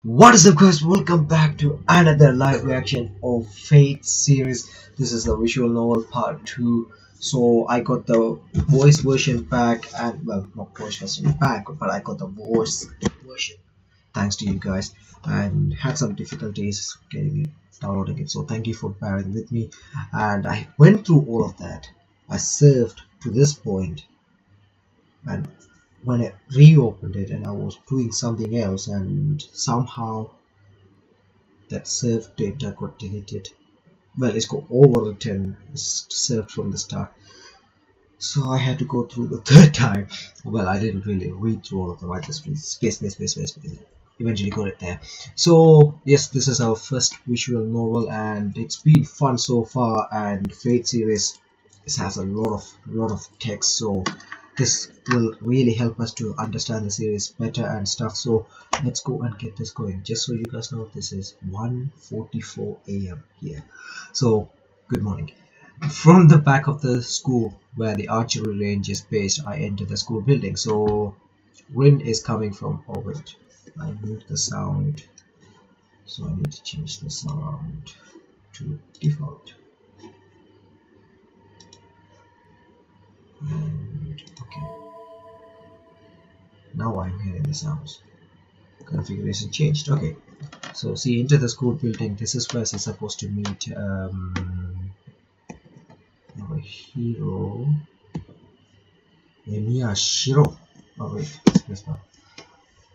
What is up guys, welcome back to another live reaction of Fate series. This is the visual novel part 2. So I got the voice version back, and well, not voice version back, but I got the voice version thanks to you guys, and had some difficulties getting it, downloading it, so thank you for bearing with me. And I went through all of that. I saved to this point, and when I reopened it and I was doing something else, and somehow that saved data got deleted. Well, it's got overwritten, it's saved from the start, so I had to go through the third time. Well, I didn't really read through all of them, I just read space, eventually got it there. So yes, this is our first visual novel and it's been fun so far, and Fate series, this has a lot of text, so this will really help us to understand the series better and stuff. So let's go and get this going. Just so you guys know, this is 1:44 a.m. here, so good morning. From the back of the school where the archery range is based, I enter the school building. So Rin is coming from, oh wait, I moved the sound, so I need to change the sound to default. And okay, now I'm hearing the sounds. Configuration changed. Okay, so see, enter the school building. This is where she's supposed to meet our hero Emiya Shiro. Oh wait,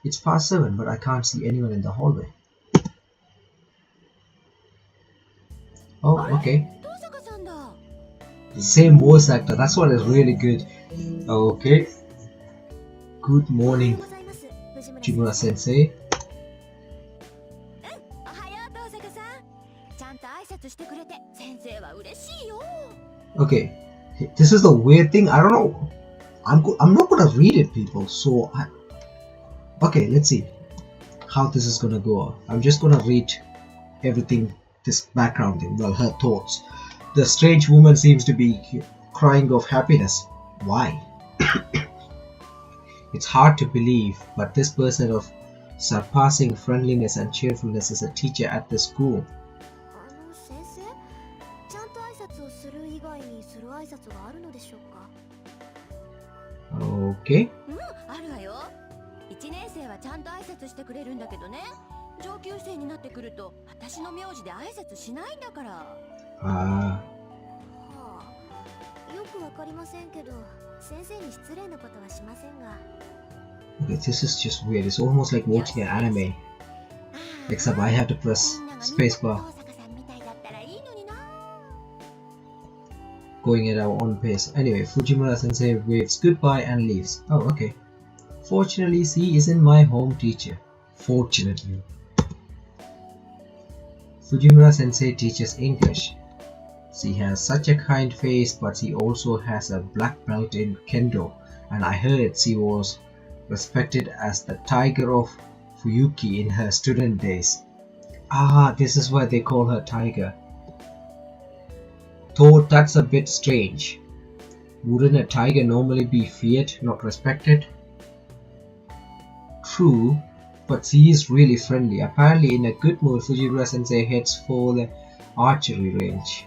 it's past 7, but I can't see anyone in the hallway. Oh, okay. The same voice actor, that's what is really good. Okay. Good morning, Fujimura sensei. Okay, this is the weird thing, I don't know. I'm not gonna read it, people, so okay, let's see how this is gonna go. I'm just gonna read everything, this background thing, well, her thoughts. The strange woman seems to be crying of happiness. Why? It's hard to believe, but this person of surpassing friendliness and cheerfulness is a teacher at the school. Okay. Okay, this is just weird. It's almost like watching an anime, except I have to press spacebar, going at our own pace. Anyway, Fujimura sensei waves goodbye and leaves. Oh, okay. Fortunately, she isn't my home teacher. Fortunately. Fujimura sensei teaches English. She has such a kind face, but she also has a black belt in Kendo, and I heard she was respected as the Tiger of Fuyuki in her student days. Ah, this is why they call her Tiger. Though that's a bit strange. Wouldn't a tiger normally be feared, not respected? True, but she is really friendly. Apparently in a good mood, Fujimura sensei heads for the archery range.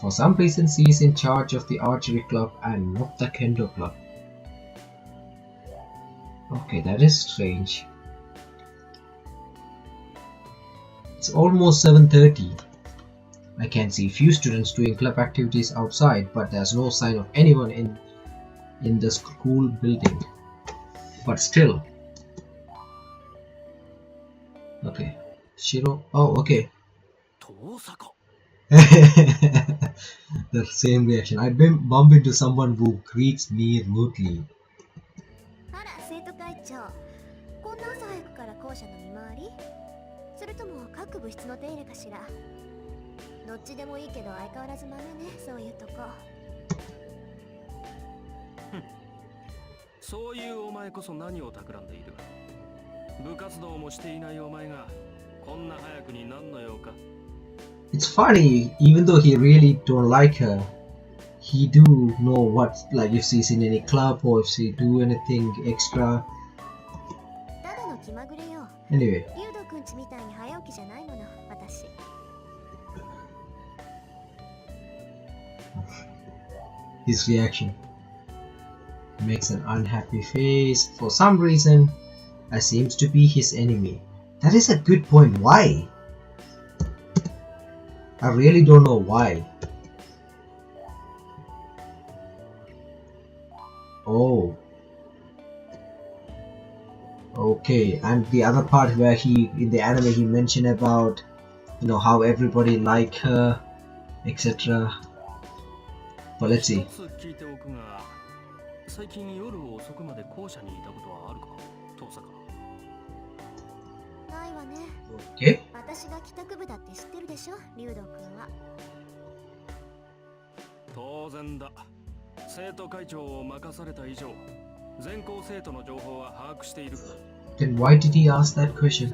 For some reason she is in charge of the archery club and not the kendo club. Okay, that is strange. It's almost 7:30. I can see few students doing club activities outside, but there's no sign of anyone in the school building. But still. Okay. Shiro. Oh, okay. The same reaction. I bump into someone who greets me rudely. It's funny, even though he really don't like her, he do know what, like if she's in any club or if she do anything extra. Anyway, his reaction makes an unhappy face. For some reason, I seems to be his enemy. That is a good point. Why? I really don't know why. Oh. Okay, and the other part where in the anime he mentioned about, how everybody like her, etc. But let's see. Okay. Then why did he ask that question?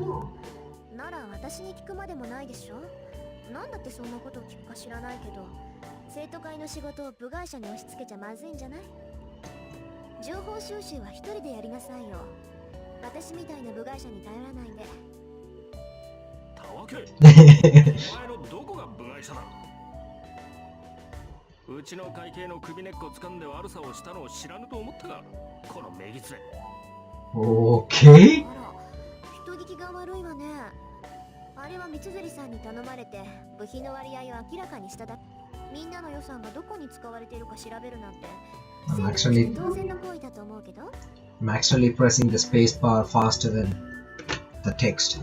Okay. I'm actually pressing the space bar faster than the text.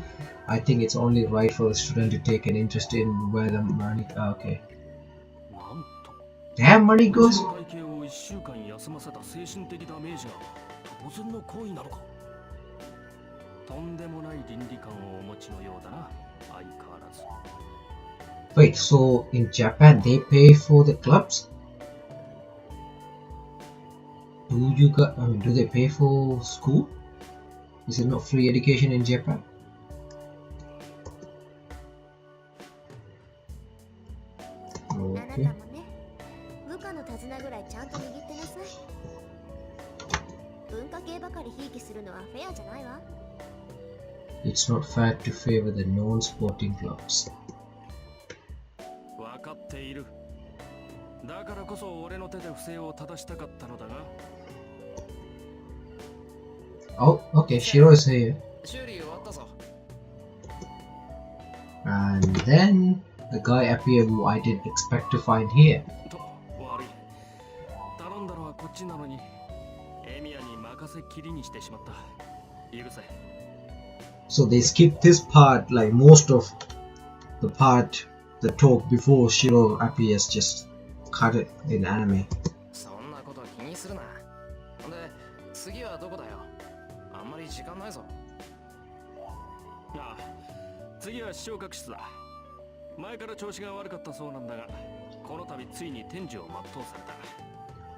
I think it's only right for a student to take an interest in where the money. Okay. Damn, money goes. Wait, so in Japan they pay for the clubs? Do they pay for school? Is it not free education in Japan? Okay. It's not fair to favor the non-sporting clubs. Oh, okay, Shiro is here. And then the guy appeared who I didn't expect to find here. So they skipped this part, like most of the part, the talk before Shiro appears, just cut it in anime.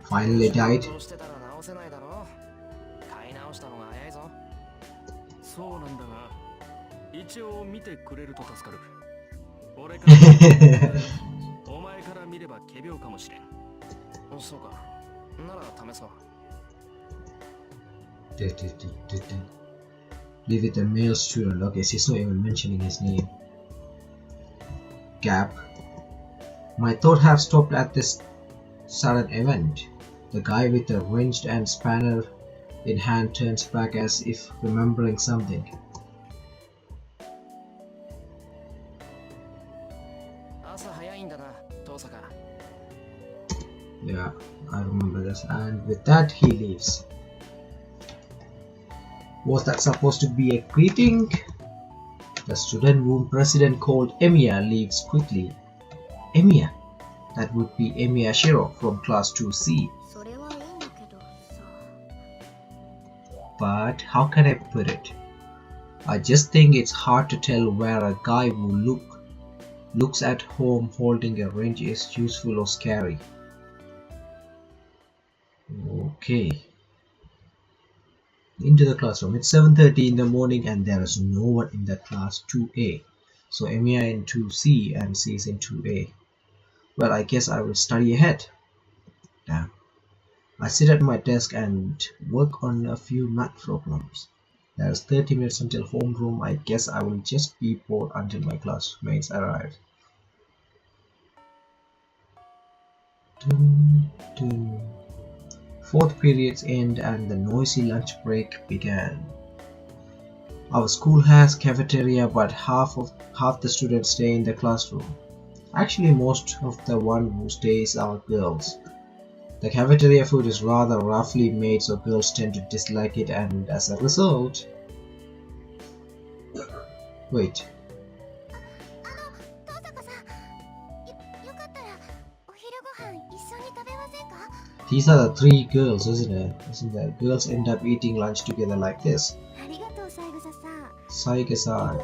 Finally died. Leave it a male student. Okay, she's not even mentioning his name. Gap. My thought have stopped at this sudden event. The guy with the wrench and spanner in hand turns back as if remembering something. Yeah, I remember this, and with that he leaves. Was that supposed to be a greeting? The student room president called Emiya leaves quickly. Emiya? That would be Emiya Shiro from class 2C. But how can I put it? I just think it's hard to tell where a guy who looks at home holding a wrench is useful or scary. Okay. Into the classroom. It's 7:30 in the morning and there is no one in the class 2A. So Emiya in 2C and C is in 2A. Well, I guess I will study ahead. Damn. I sit at my desk and work on a few math problems. There's 30 minutes until homeroom. I guess I will just be bored until my classmates arrive. Dun, dun. Fourth period's end and the noisy lunch break began. Our school has cafeteria, but half the students stay in the classroom. Actually, most of the one who stays are girls. The cafeteria food is rather roughly made, so girls tend to dislike it, and as a result, wait. These are the three girls, isn't it? Isn't it? Girls end up eating lunch together like this. Saiga-san.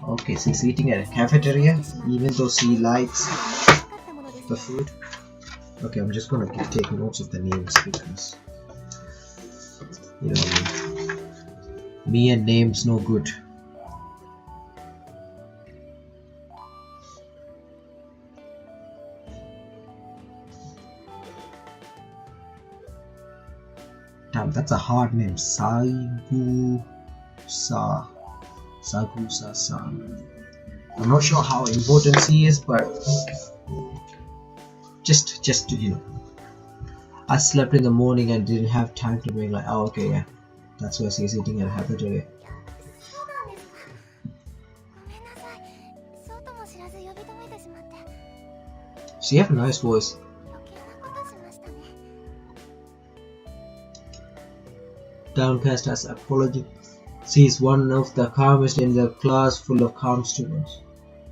Okay, she's eating at a cafeteria, even though she likes the food. Okay, I'm just gonna take notes of the names because, you know, me and names no good. Damn, that's a hard name. Sagusa-san. I'm not sure how important she is, but just you know, I slept in the morning and didn't have time to make like, oh okay, yeah, that's why she's eating at a cafeteria. She have a nice voice. Downcast as apology. She is one of the calmest in the class full of calm students.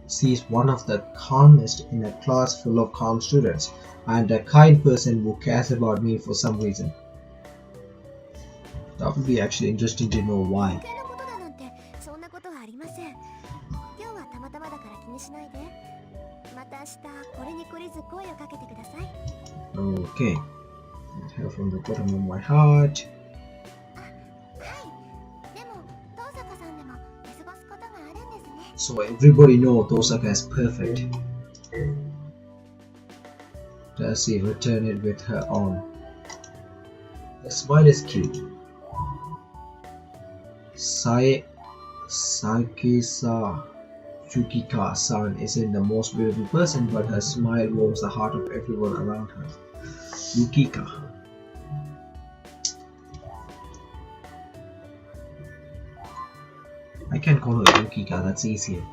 She is one of the calmest in a class full of calm students, and a kind person who cares about me for some reason. That would be actually interesting to know why. Okay. From the bottom of my heart. So everybody knows Tosaka is perfect. Does she return it with her own? The smile is cute. Saikisa Yukika-san isn't the most beautiful person, but her smile warms the heart of everyone around her. Yukika. I can call her Yukika, that's easier.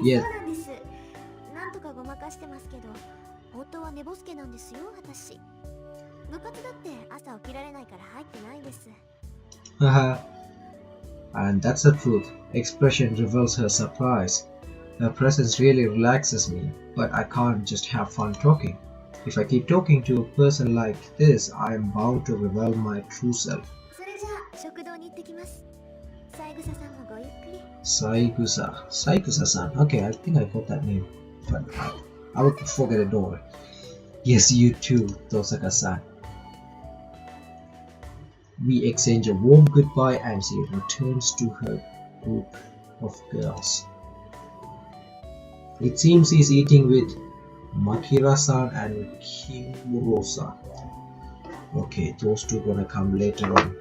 Yes. Haha. And that's the truth. Expression reveals her surprise. Her presence really relaxes me, but I can't just have fun talking. If I keep talking to a person like this, I am bound to reveal my true self. Saigusa-san. Okay, I think I got that name, but I will forget it, don't worry. Yes, you too, Tosaka-san. We exchange a warm goodbye and she returns to her group of girls. It seems he's eating with Makira-san and Kimuro-san. Okay, those two gonna come later on.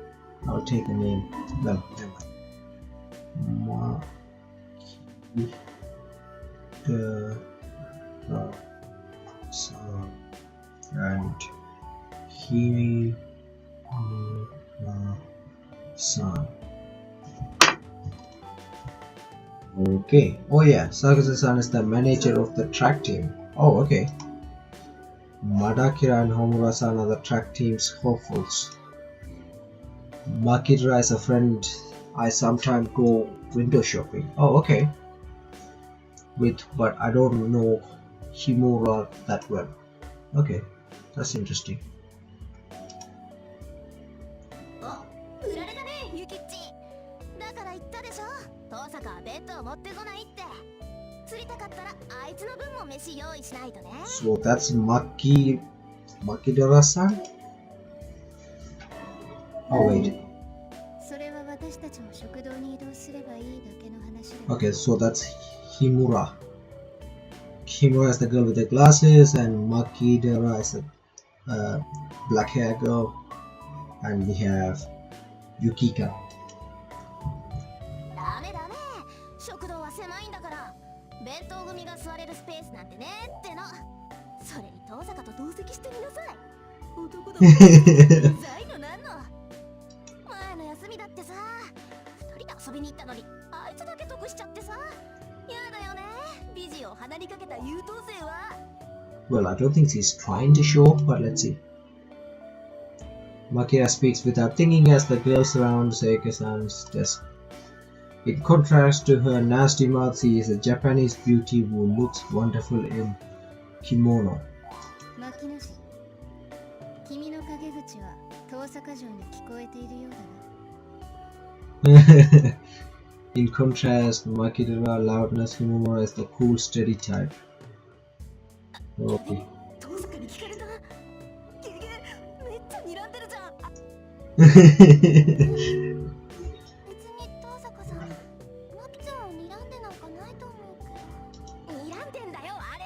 I'll take a name. Well, Makira-san and Kimura-san. Okay. Oh yeah, Sakusa-san is the manager of the track team. Oh, okay. Madakira and Homura-san are the track team's hopefuls. Makira is a friend I sometimes go window shopping. Oh, okay. But I don't know Himura that well. Okay, that's interesting. So that's Makidara-san? Oh wait. Okay, so that's Himura. Himura is the girl with the glasses and Makidara is the black hair girl. And we have Yukika. ダメダメ、食堂は狭いんだから。弁当組が座れるスペースなんてねっての。それに遠坂と同席してみなさい。男だもん。うざいのなんの。前の休みだってさ、二人で遊びに行ったのに、あいつだけ得しちゃってさ。やだよね、美人を鼻にかけた優等生は。Well, I don't think she's trying to show, but let's see. Makira speaks without thinking as the girls surround Seika-san's desk. In contrast to her nasty mouth, she is a Japanese beauty who looks wonderful in kimono. 牧野氏、君の陰口は遠坂城に聞こえているようだな。In contrast, Makira's loudness kimono is the cool, steady type. Okay. 遠坂に聞かれた。ゲゲ、めっちゃ睨んでるじゃん。別に遠坂さん、マキちゃんを睨んでなんかないと思うけど。睨んでんだよ、あれ。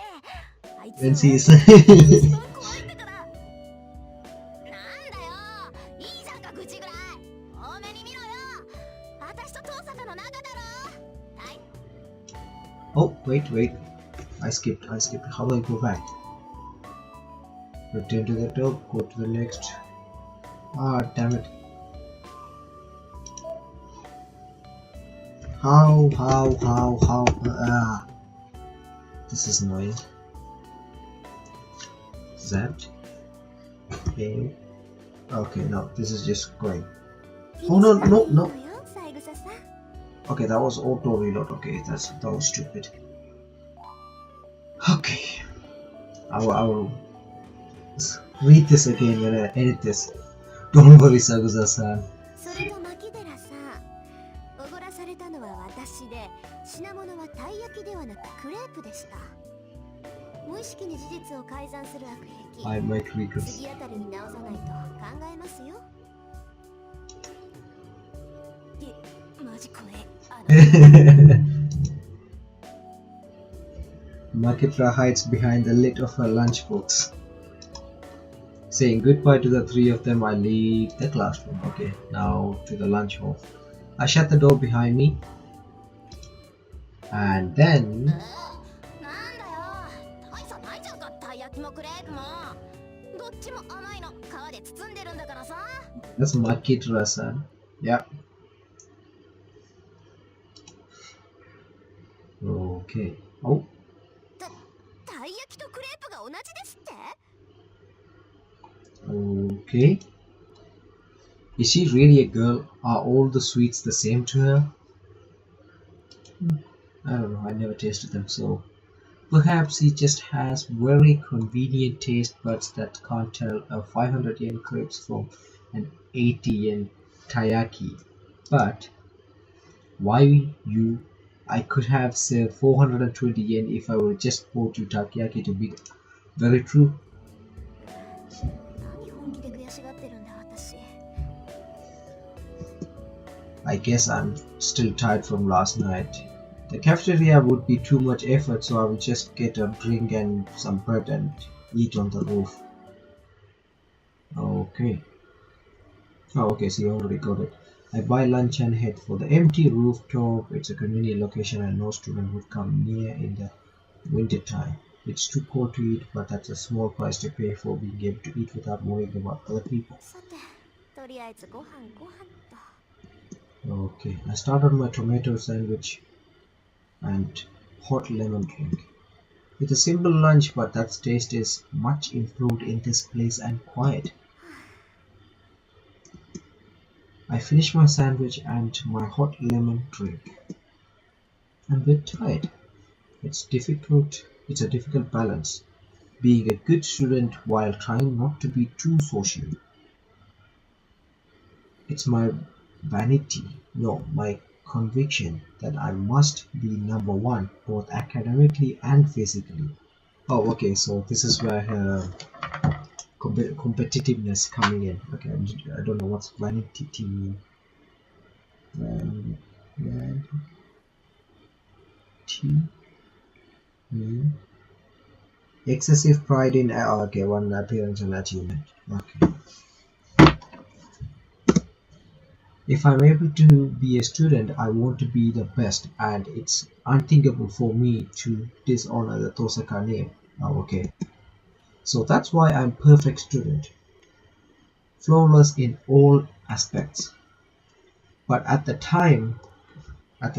あいつは一番怖いんだから。なんだよ、いいじゃんか、口ぐらい。多めに見ろよ。私と遠坂の仲だろ。はい。Oh, wait. I skipped. How do I go back? Return to the top, go to the next. Ah, damn it. How? Ah. This is annoying. That. Okay. Okay, no, this is just going. Oh no. Okay, that was auto reload. Okay, that was stupid. Okay, I will read this again when I edit this. Don't worry, Sagusa-san. それと牧寺さん、おごらされたのは私で、品物はたい焼きではなくクレープでした。無意識に事実を改ざんする悪癖。I might regret. 次あたりに直さないと考えますよ。マジ怖え。Makitra hides behind the lid of her lunchbox. Saying goodbye to the three of them, I leave the classroom. Okay, now to the lunch hall. I shut the door behind me. And then... That's Makitra-san. Yeah. Okay. Oh. Okay. Is she really a girl? Are all the sweets the same to her? I don't know, I never tasted them, so perhaps he just has very convenient taste buds that can't tell a 500 yen crepes from an 80 yen taiyaki. But why you? I could have saved 420 yen if I would just bought you takoyaki to be very true. I guess I'm still tired from last night. The cafeteria would be too much effort, so I will just get a drink and some bread and eat on the roof. Okay. Oh, okay, so you already got it. I buy lunch and head for the empty rooftop. It's a convenient location and no student would come near in the winter time. It's too cold to eat, but that's a small price to pay for being able to eat without worrying about other people. Okay, I started my tomato sandwich and hot lemon drink. It's a simple lunch, but that taste is much improved in this place and quiet. I finish my sandwich and my hot lemon drink. I'm a bit tired. It's a difficult balance, being a good student while trying not to be too social. It's my conviction that I must be number one, both academically and physically. Oh, okay, so this is where her competitiveness coming in. Okay, I don't know what's vanity mean. Excessive pride in okay, one appearance and achievement. Okay. If I'm able to be a student, I want to be the best, and it's unthinkable for me to dishonor the Tosaka name. Oh, okay. So that's why I'm perfect student, flawless in all aspects. But at the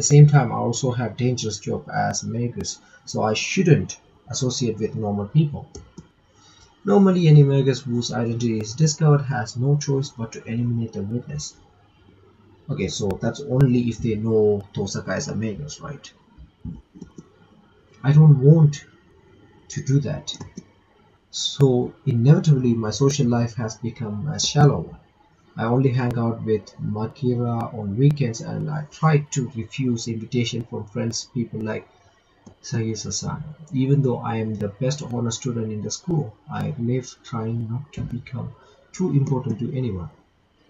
same time, I also have dangerous job as a magus, so I shouldn't associate with normal people. Normally, any magus whose identity is discovered has no choice but to eliminate the witness. Okay, so that's only if they know Tosaka is a magus, right? I don't want to do that. So inevitably, my social life has become a shallow one. I only hang out with Makira on weekends, and I try to refuse invitation from friends, people like Sayasa-san. Even though I am the best honor student in the school, I live trying not to become too important to anyone.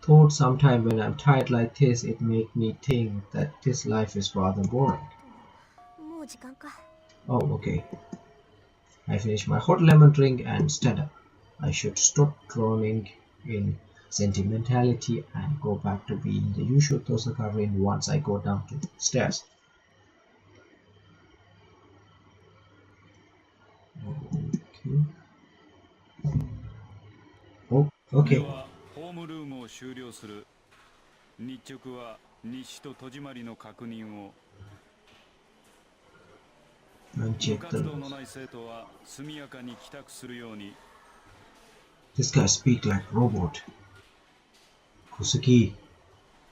Thought sometime when I'm tired like this, it make me think that this life is rather boring. もう時間か。Oh, okay. I finish my hot lemon drink and stand up. I should stop drowning in sentimentality and go back to being the usual Tosaka Rin once I go down the stairs. Okay. Oh, で okay. はホームルームを終了する。日直は日誌と戸締まりの確認を。部 Uncheck 活 the 動のない生徒は速やかに帰宅するように。 This guy speak like robot. Kosuki,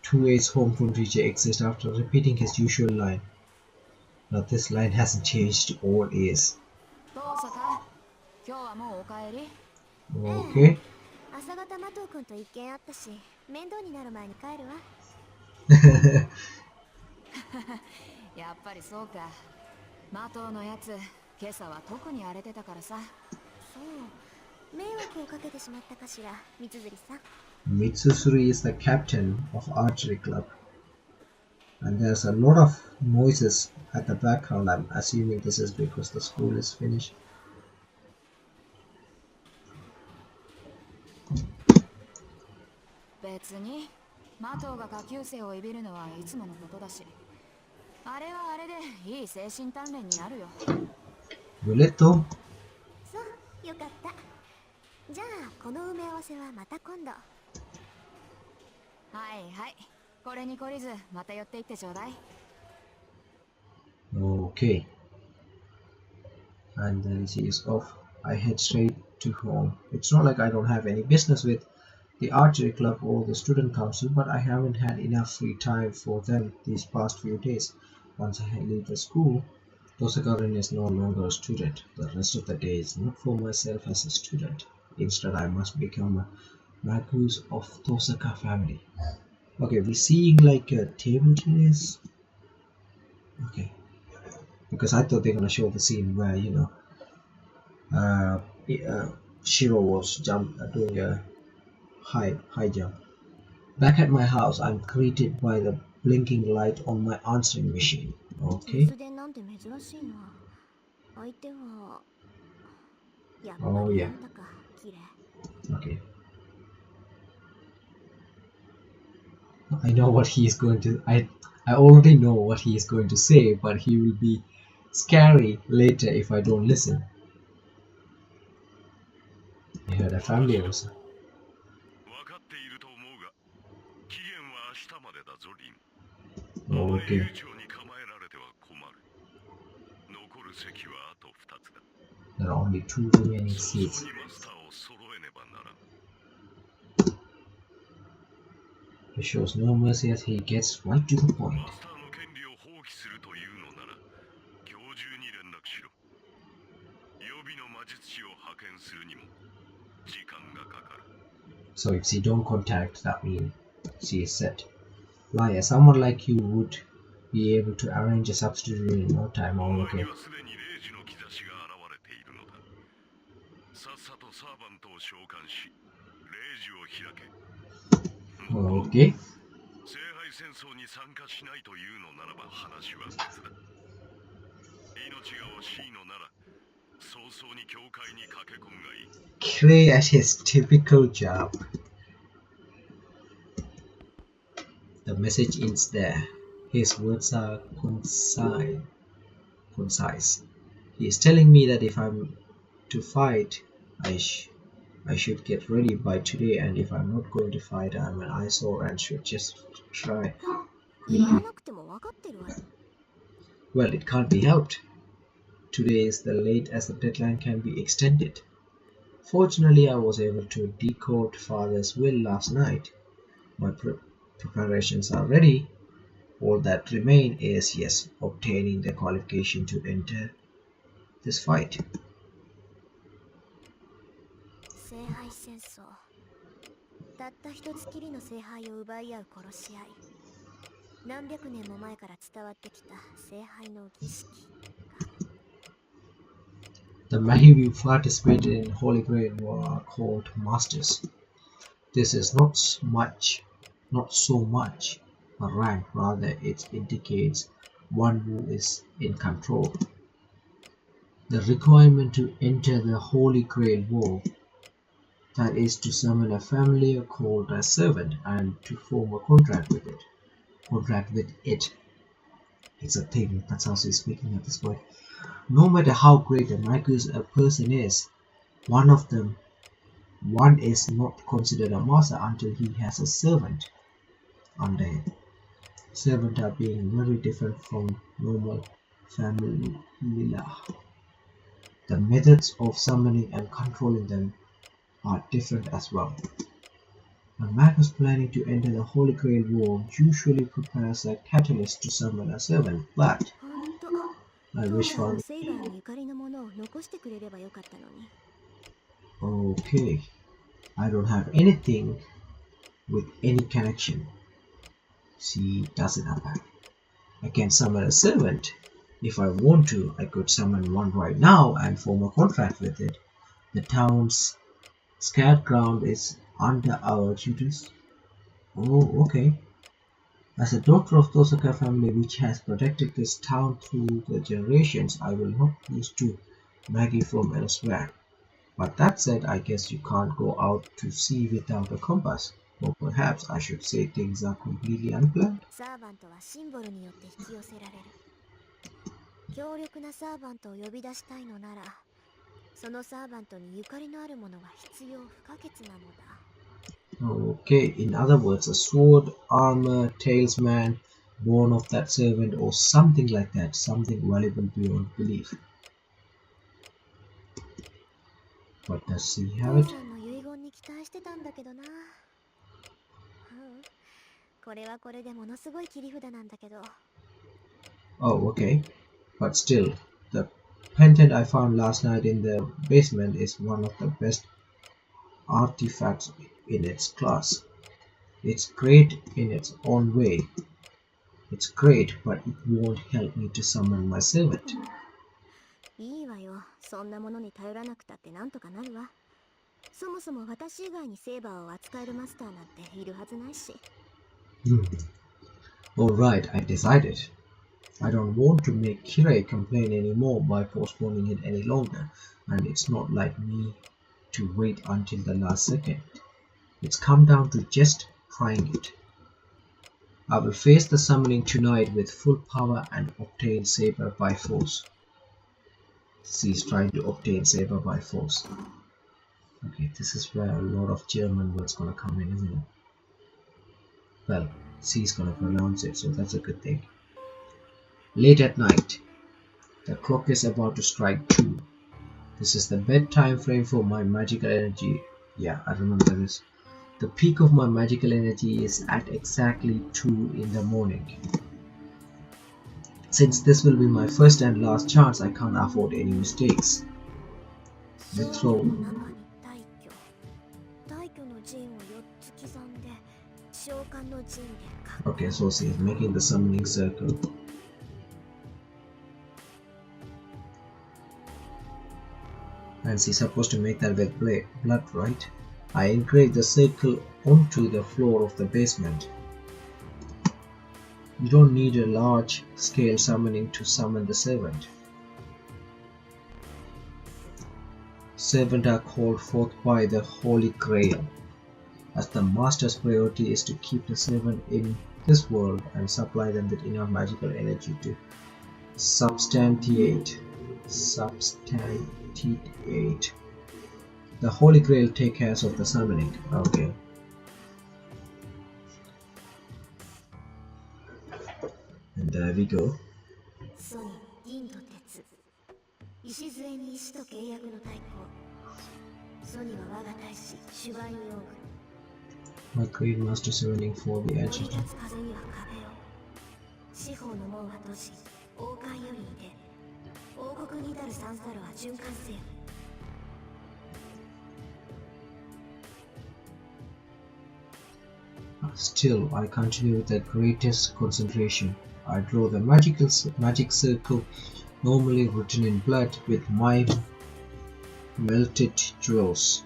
2A's home from teacher exists after repeating his usual line. Now this line hasn't changed all A's. どうさか。今日はもうお帰り。Okay. 朝方麻藤君と一見あったし、面倒になる前に帰るわ。やっぱりそうか。麻藤のやつ、今朝は特に荒れてたからさ。そう。迷惑をかけてしまったかしら、三辻さん。Mitsusuri is the captain of archery club, and there's a lot of noises at the background. I'm assuming this is because the school is finished. 別に麻藤が下級生をいびるのはいつものことだし、あれはあれでいい精神鍛錬になるよ。 Will it though? そうよかった。じゃあこの埋め合わせはまた今度。はいはい、これに懲りずまた寄っていってちょうだい。 Okay. And then she is off. I head straight to home. It's not like I don't have any business with the archery club or the student council, but I haven't had enough free time for them these past few days. Once I leave the school, Tosakarin is no longer a student. The rest of the day is not for myself as a student. Instead, I must become a Magus of Tosaka family. Okay, we're seeing like a table tennis. Okay, because I thought they're gonna show the scene where Shiro was doing a high jump. Back at my house, I'm greeted by the blinking light on my answering machine. Okay. 突然なんて珍しいな。相手はやっぱ Oh り yeah. なんだか綺麗。 Okay. I know what he is going to. I already know what he is going to say, but he will be scary later if I don't listen. I heard a family also. 分かっていると思うが、期限は明日までだぞ、リン。あまり Okay. 悠長に構えられては困る。残る席はあと2つだ。 There are only 2 remaining 早 seats. 々にマスターを揃えねばならん。 He shows no mercy as he gets right to the point. マスターの権利を放棄するというのなら、今日中に連絡しろ。予備の魔術師を派遣するにも時間がかかる。 So if she don't contact, that means she is set. Liar, someone like you would be able to arrange a substitute in no time. お Oh, 前 okay. にはすでに0時の兆しが現れているのだ。さっさとサーバントを召喚し、0時を開け。 Okay. 聖杯戦争に参加しないというのならば話は別だ。命が惜しいのなら早々に教会に駆け込むがいい。 Cray at his typical job. The message ends there. His words are concise. He is telling me that if I'm to fight, I should get ready by today, and if I'm not going to fight, I'm an eyesore and should just try quickly. Well, it can't be helped. Today is the late as the deadline can be extended. Fortunately, I was able to decode Father's will last night. My preparations are ready. All that remain is, yes, obtaining the qualification to enter this fight. 聖杯戦争。たった一つきりの聖杯を奪い合う殺し合い。何百年も前から伝わってきた聖杯の儀式。The Mahi who participated in Holy Grail were called masters. This is not so much a rank, rather it indicates one who is in control. The requirement to enter the Holy Grail War, that is to summon a familiar called a servant and to form a contract with it. It's a thing, that's how she's speaking at this point. No matter how great a magus a person is, one is not considered a master until he has a servant under him. Servants are being very different from normal family. The methods of summoning and controlling them are different as well. A magus planning to enter the Holy Grail War usually prepares a catalyst to summon a servant, but I wish for... Okay, I don't have anything with any connection. She doesn't have that. I can summon a servant. If I want to, I could summon one right now and form a contract with it. The town's scared ground is under our tutors. Oh, okay. As a daughter of Tosaka family which has protected this town through the generations, I will not use to Maggie from elsewhere. But that said, I guess you can't go out to sea without a compass. Or perhaps I should say things are completely unplanned. 強力なサーバントを呼び出したいのなら、そのサーバントにゆかりのあるものが必要不可欠なのだ。Okay, in other words, a sword, armor, talisman, born of that servant, or something like that, something valuable beyond belief. But does he have it? これはこれでものすごい切り札なんだけど。Oh, okay. But still, the pendant I found last night in the basement is one of the best artifacts in its class. It's great in its own way. It's great, but it won't help me to summon my servant. いいわよ。そんなものに頼らなくたってなんとかなるわ。そもそも私以外にセーバーを扱えるマスターなんているはずないし。Alright, I decided. I don't want to make Kirei complain anymore by postponing it any longer, and it's not like me to wait until the last second. It's come down to just trying it. I will face the summoning tonight with full power and obtain Saber by force. She's trying to obtain Saber by force. Okay, this is where a lot of German words gonna come in, isn't it? Well, she's gonna pronounce it, so that's a good thing. Late at night. The clock is about to strike 2. This is the bedtime frame for my magical energy. Yeah, I remember this. The peak of my magical energy is at exactly 2 in the morning. Since this will be my first and last chance, I can't afford any mistakes. The throne. Okay, so she's making the summoning circle. And she's supposed to make that with blood, right? I engraved the circle onto the floor of the basement. You don't need a large scale summoning to summon the servant. Servants are called forth by the Holy Grail. as the master's priority is to keep the servant in this world and supply them with enough magical energy to substantiate the Holy Grail. Take care of the summoning. Okay. And there we go. ソニー、銀と鉄、礎に石と契約の対抗。ソニーは我が大使、シュバインヨーグ。 My Great Master summoning for the 飛び edge. 立つ風には壁を。四方の門は閉じ、王冠よりに出。王国に至る三差路は循環せよ。 Still, I continue with the greatest concentration. I draw the magic circle, normally written in blood, with my melted jewels.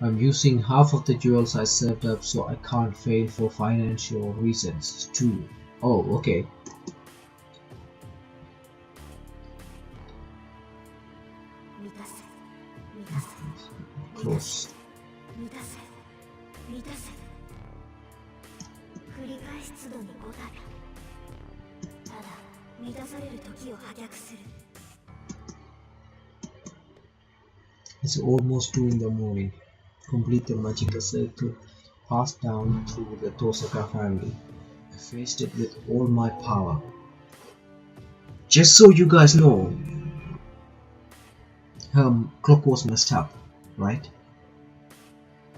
I'm using half of the jewels I served up, so I can't fail for financial reasons too. Oh, okay. Close. 満たせ満たせ繰り返し都度に5度。ただ満たされる時を破却する。 It's almost 2 in the morning. Complete the magical circle passed down through the Tosaka family. I faced it with all my power. Just so you guys know, her clock was messed up, right?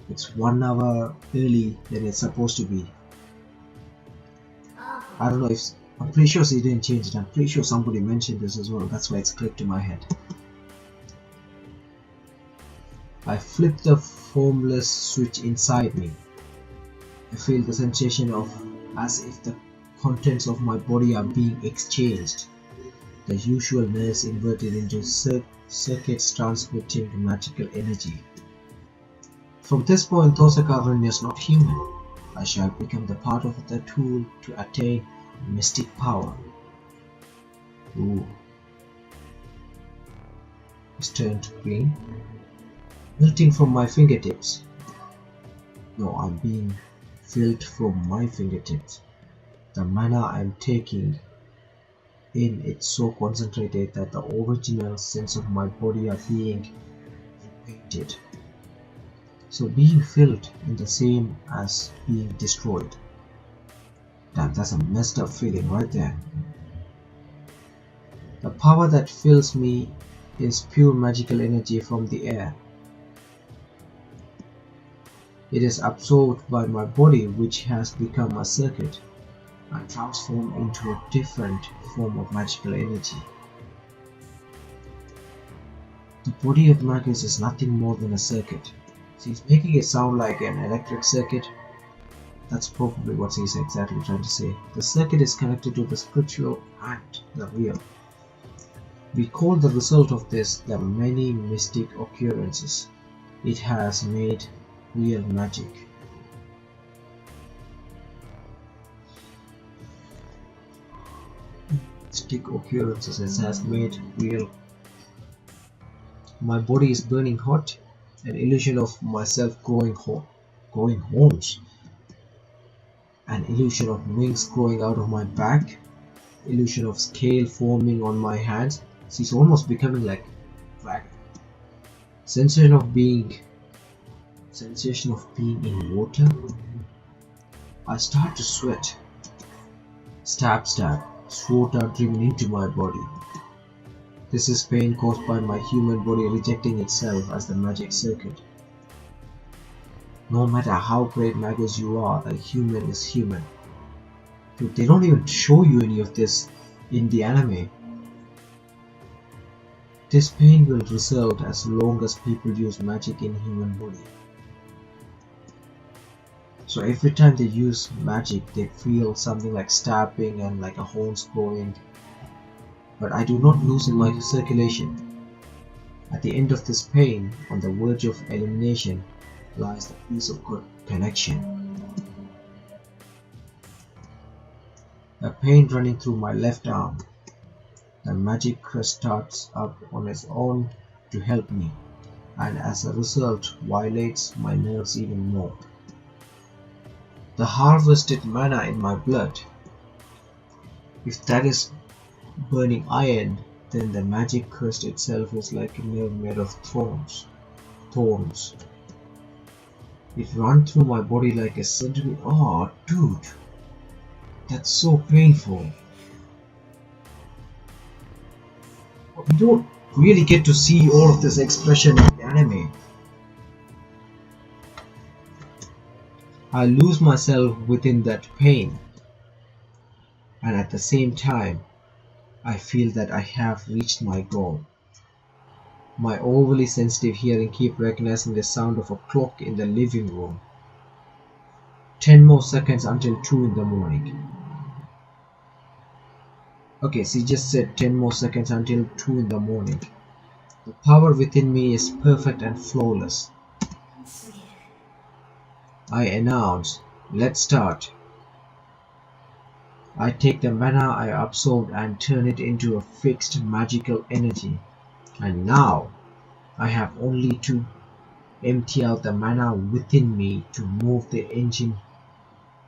It's 1 hour early than it's supposed to be. I don't know if... I'm pretty sure she didn't change it. I'm pretty sure somebody mentioned this as well. That's why it's clicked to my head. I flip the formless switch inside me. I feel the sensation of as if the contents of my body are being exchanged. The usual nerves inverted into circuits transmitting magical energy. From this point, Tosaka is not human. I shall become the part of the tool to attain mystic power. Ooh. It's turned green. Melting from my fingertips. No, I'm being filled from my fingertips. The mana I'm taking in, it's so concentrated that the original sense of my body are being repainted. So being filled in the same as being destroyed. Damn, that's a messed up feeling right there. The power that fills me is pure magical energy from the air. It is absorbed by my body, which has become a circuit, and transformed into a different form of magical energy. The body of Magus is nothing more than a circuit. She's making it sound like an electric circuit. That's probably what she's exactly trying to say. The circuit is connected to the spiritual and the real. We call the result of this the many mystic occurrences. It has made real magic. Mystic occurrences, it has made real. My body is burning hot. An illusion of myself growing horns. An illusion of wings growing out of my back. Illusion of scale forming on my hands. She's almost becoming like dragon. Sensation of being in water. I start to sweat. Stab, sword are driven into my body. This is pain caused by my human body rejecting itself as the magic circuit. No matter how great Magus you are, a human is human. Dude, they don't even show you any of this in the anime. This pain will result as long as people use magic in human body. So every time they use magic, they feel something like stabbing and like a horns growing. But I do not loosen my circulation. At the end of this pain, on the verge of elimination, lies the peace of connection. A pain running through my left arm. The magic crest starts up on its own to help me. and as a result violates my nerves even more. The harvested mana in my blood, if that is burning iron, then the magic crest itself is like a nail made of thorns. It ran through my body like a century. Oh, dude, that's so painful. We don't really get to see all of this expression in the anime. I lose myself within that pain, and at the same time, I feel that I have reached my goal. My overly sensitive hearing keeps recognizing the sound of a clock in the living room. 10 more seconds until 2 in the morning. Okay, she just said 10 more seconds until 2 in the morning. The power within me is perfect and flawless. I announce, let's start. I take the mana I absorbed and turn it into a fixed magical energy. And now, I have only to empty out the mana within me to move the engine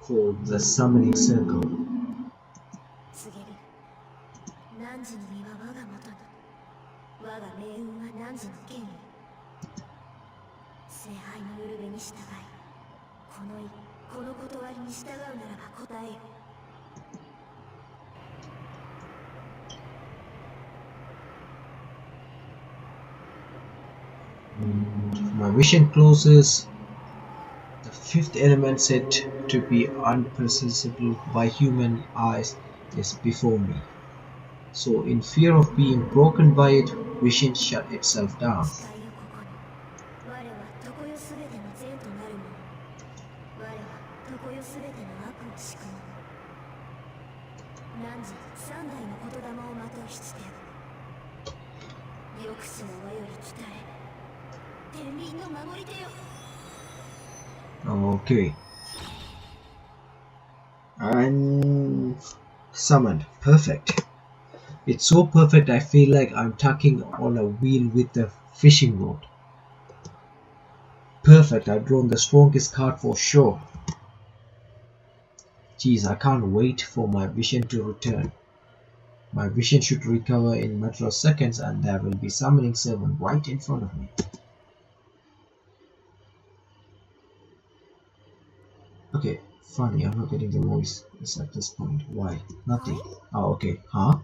called the summoning circle. My vision closes. The fifth element said to be unperceptible by human eyes is before me. So in fear of being broken by it, vision shut itself down. Okay. I'm summoned. Perfect. It's so perfect I feel like I'm tucking on a wheel with a fishing rod. Perfect, I've drawn the strongest card for sure. Geez, I can't wait for my vision to return. My vision should recover in a matter of seconds and there will be summoning servant right in front of me. Okay, funny, I'm not getting the voice at this point. Why? Nothing. Oh, okay. Huh?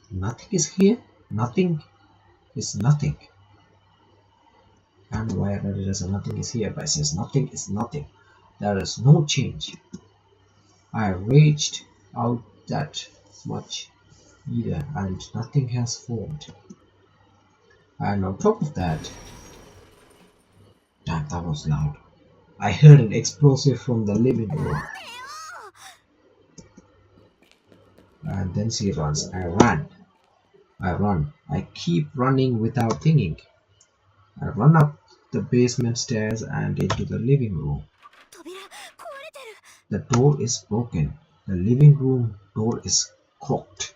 Nothing is here? Nothing is nothing. I don't know why I read it as a nothing is here, but it says nothing is nothing. There is no change. I raged out that much either, and nothing has formed. And on top of that, damn, that was loud. I heard an explosive from the living room. And then she runs. I ran. I run. I keep running without thinking. I run up the basement stairs and into the living room. The door is broken. The living room door is clogged.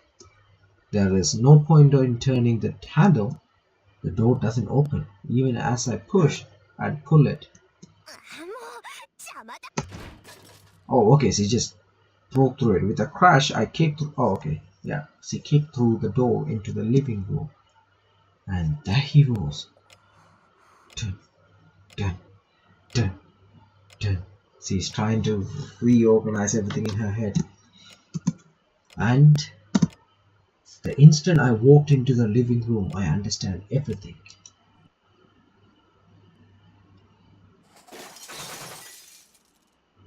There is no point in turning the handle. The door doesn't open, even as I push and pull it. Oh, okay, she just broke through it. With a crash, I kicked through. Oh, okay, yeah. She kicked through the door into the living room. And there he was. Dun, dun, dun, dun. She's trying to reorganize everything in her head. And the instant I walked into the living room, I understand everything.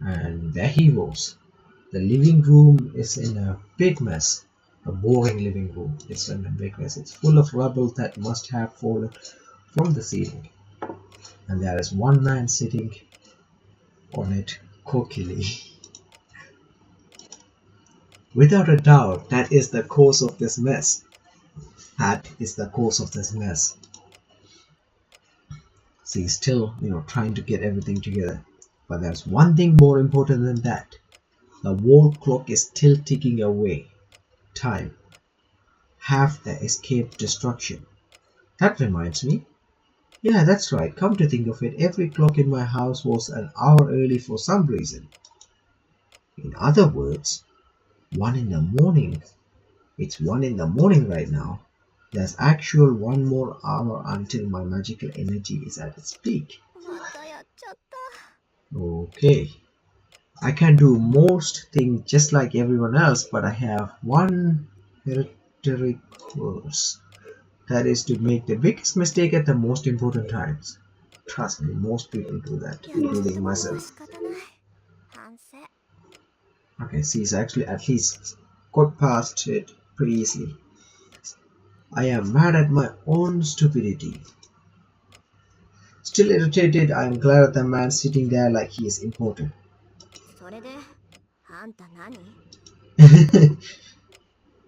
And there he was. The living room is in a big mess. A boring living room. It's in a big mess. It's full of rubble that must have fallen from the ceiling. And there is one man sitting on it cockily. Without a doubt, that is the cause of this mess. That is the cause of this mess. She's still, trying to get everything together. But there's one thing more important than that. The wall clock is still ticking away. Time. Have the escape destruction. That reminds me. Yeah, that's right. Come to think of it, every clock in my house was an hour early for some reason. In other words, 1 in the morning. It's 1 in the morning right now. There's actual one more hour until my magical energy is at its peak. またやっちゃった。 Okay. I can do most things just like everyone else, but I have one hereditary curse. That is to make the biggest mistake at the most important times. Trust me, most people do that, やっちゃったこと including は myself. 仕方ない。反省。 Okay, she's actually at least got past it pretty easily. I am mad at my own stupidity. Still irritated, I am glad at the man sitting there like he is important. それで、あんた何？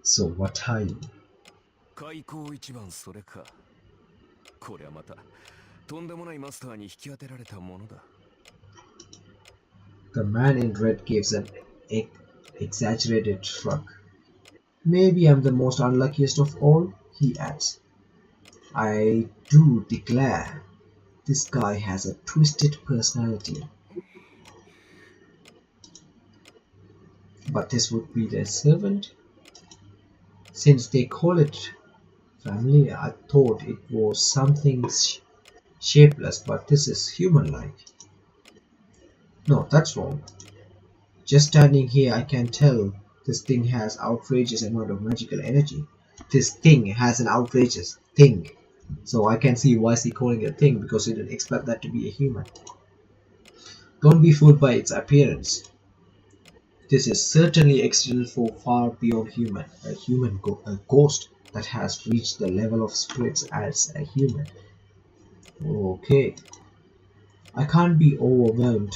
So what are you? 開口一番それか。こりゃまたとんでもないマスターに引き当てられたものだ。 The man in red gives an exaggerated shrug. Maybe I'm the most unluckiest of all, he adds. I do declare, this guy has a twisted personality. But this would be their servant? Since they call it family, I thought it was something shapeless, but this is human-like. No, that's wrong. Just standing here, I can tell this thing has outrageous amount of magical energy. This thing has an outrageous thing. So I can see why he calling it a thing, because he didn't expect that to be a human. Don't be fooled by its appearance. This is certainly extended for far beyond human. A ghost that has reached the level of spirits as a human. Okay. I can't be overwhelmed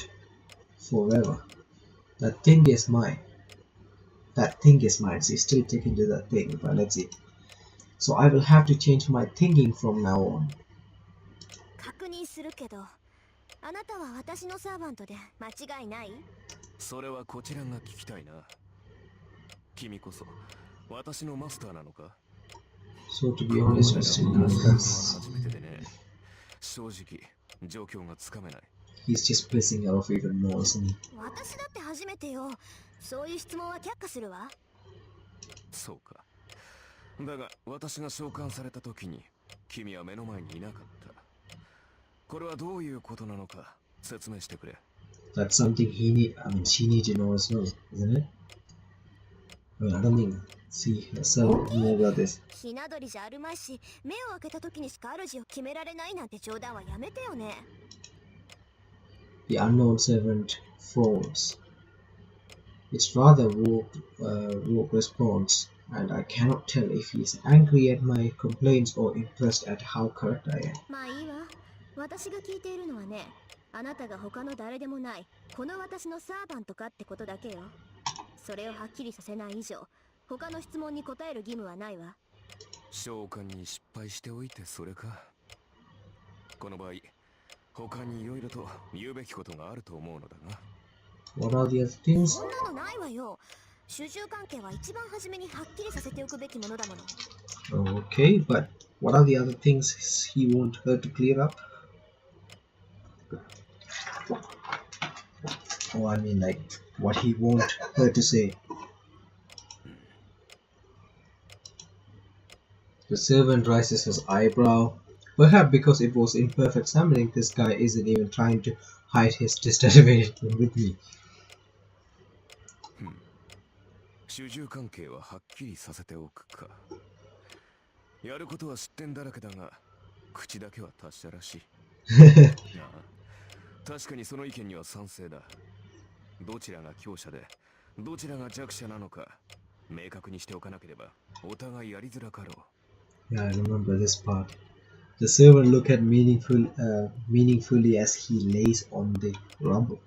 forever. That thing is mine. That thing is mine. She's still taking to that thing, but let's see. So I will have to change my thinking from now on. 確認するけど、あなたは私のサーバントで間違いない？それはこちらが聞きたいな。君こそ私のマスターなのか？ So to be honest with you, 初めてでね。正直状況がつかめない。 he's just pissing her off even more, isn't he? 私だって初めてよ。そういう質問は却下するわ。そうか。だが私が召喚された時に君は目の前にいなかった。これはどういうことなのか説明してくれ。 That's something she needs to know as well, isn't it? I mean, I don't think she herself knew about this. ひな鳥じゃあるまいし、目を開けた時にしか主を決められないなんて冗談はやめてよね。The unknown servant frowns. It's rather rogue response, and I cannot tell if he's angry at my complaints or impressed at how correct I am. まあいいわ。私が聞いているのはね、あなたが他の誰でもない、この私のサーバントかってことだけよ。それをはっきりさせない以上、他の質問に答える義務はないわ。召喚に失敗しておいてそれか。この場合、他にいろいろと言うべきことがあると思うのだが。What are the other things? そんなのないわよ。主従関係は一番初めにはっきりさせておくべきものだもの。Okay, but what are the other things he want her to clear up? Oh, I mean like what he want her to say. The servant raises his eyebrow. Perhaps because it was imperfect summoning, this guy isn't even trying to hide his dissatisfaction with me. 主従関係ははっきりさせておくか。やることは知ってんだらけだが、口だけは達者らしい。なあ、確かにその意見には賛成だ。どちらが強者で、どちらが弱者なのか、明確にしておかなければ、お互いやりづらかろう。Yeah, I remember this part. The servant looked at meaningfully as he lays on the rubble.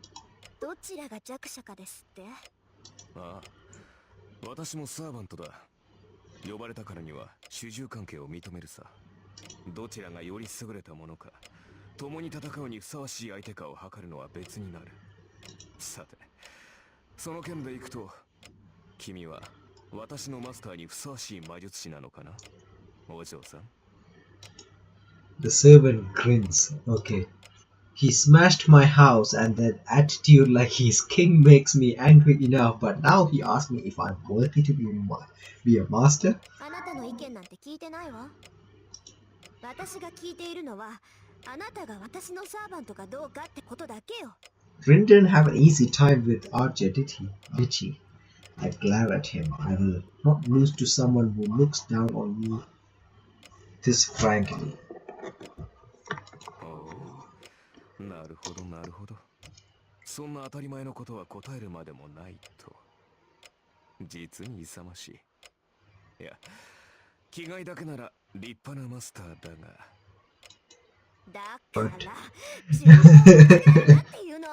どちらが弱者かですって？ああ、私もサーバントだ。呼ばれたからには主従関係を認めるさ。どちらがより優れたものか、共に戦うにふさわしい相手かを測るのは別になる。さて、その件でいくと、君は私のマスターにふさわしい魔術師なのかな、お嬢さん。The servant grins. Okay. He smashed my house and that attitude like he's king makes me angry enough, but now he asks me if I'm worthy to be a master? あなたの意見なんて聞いてないわ。私が聞いているのは、あなたが私のサーバントかどうかってことだけよ。Rin didn't have an easy time with Archer, did he? Did she? I glare at him. I will not lose to someone who looks down on me this frankly. おう、なるほどなるほど。そんな当たり前のことは答えるまでもないと。実に勇ましい。いや、気概だけなら立派なマスターだが。だから、自分を間違えるなっていうの。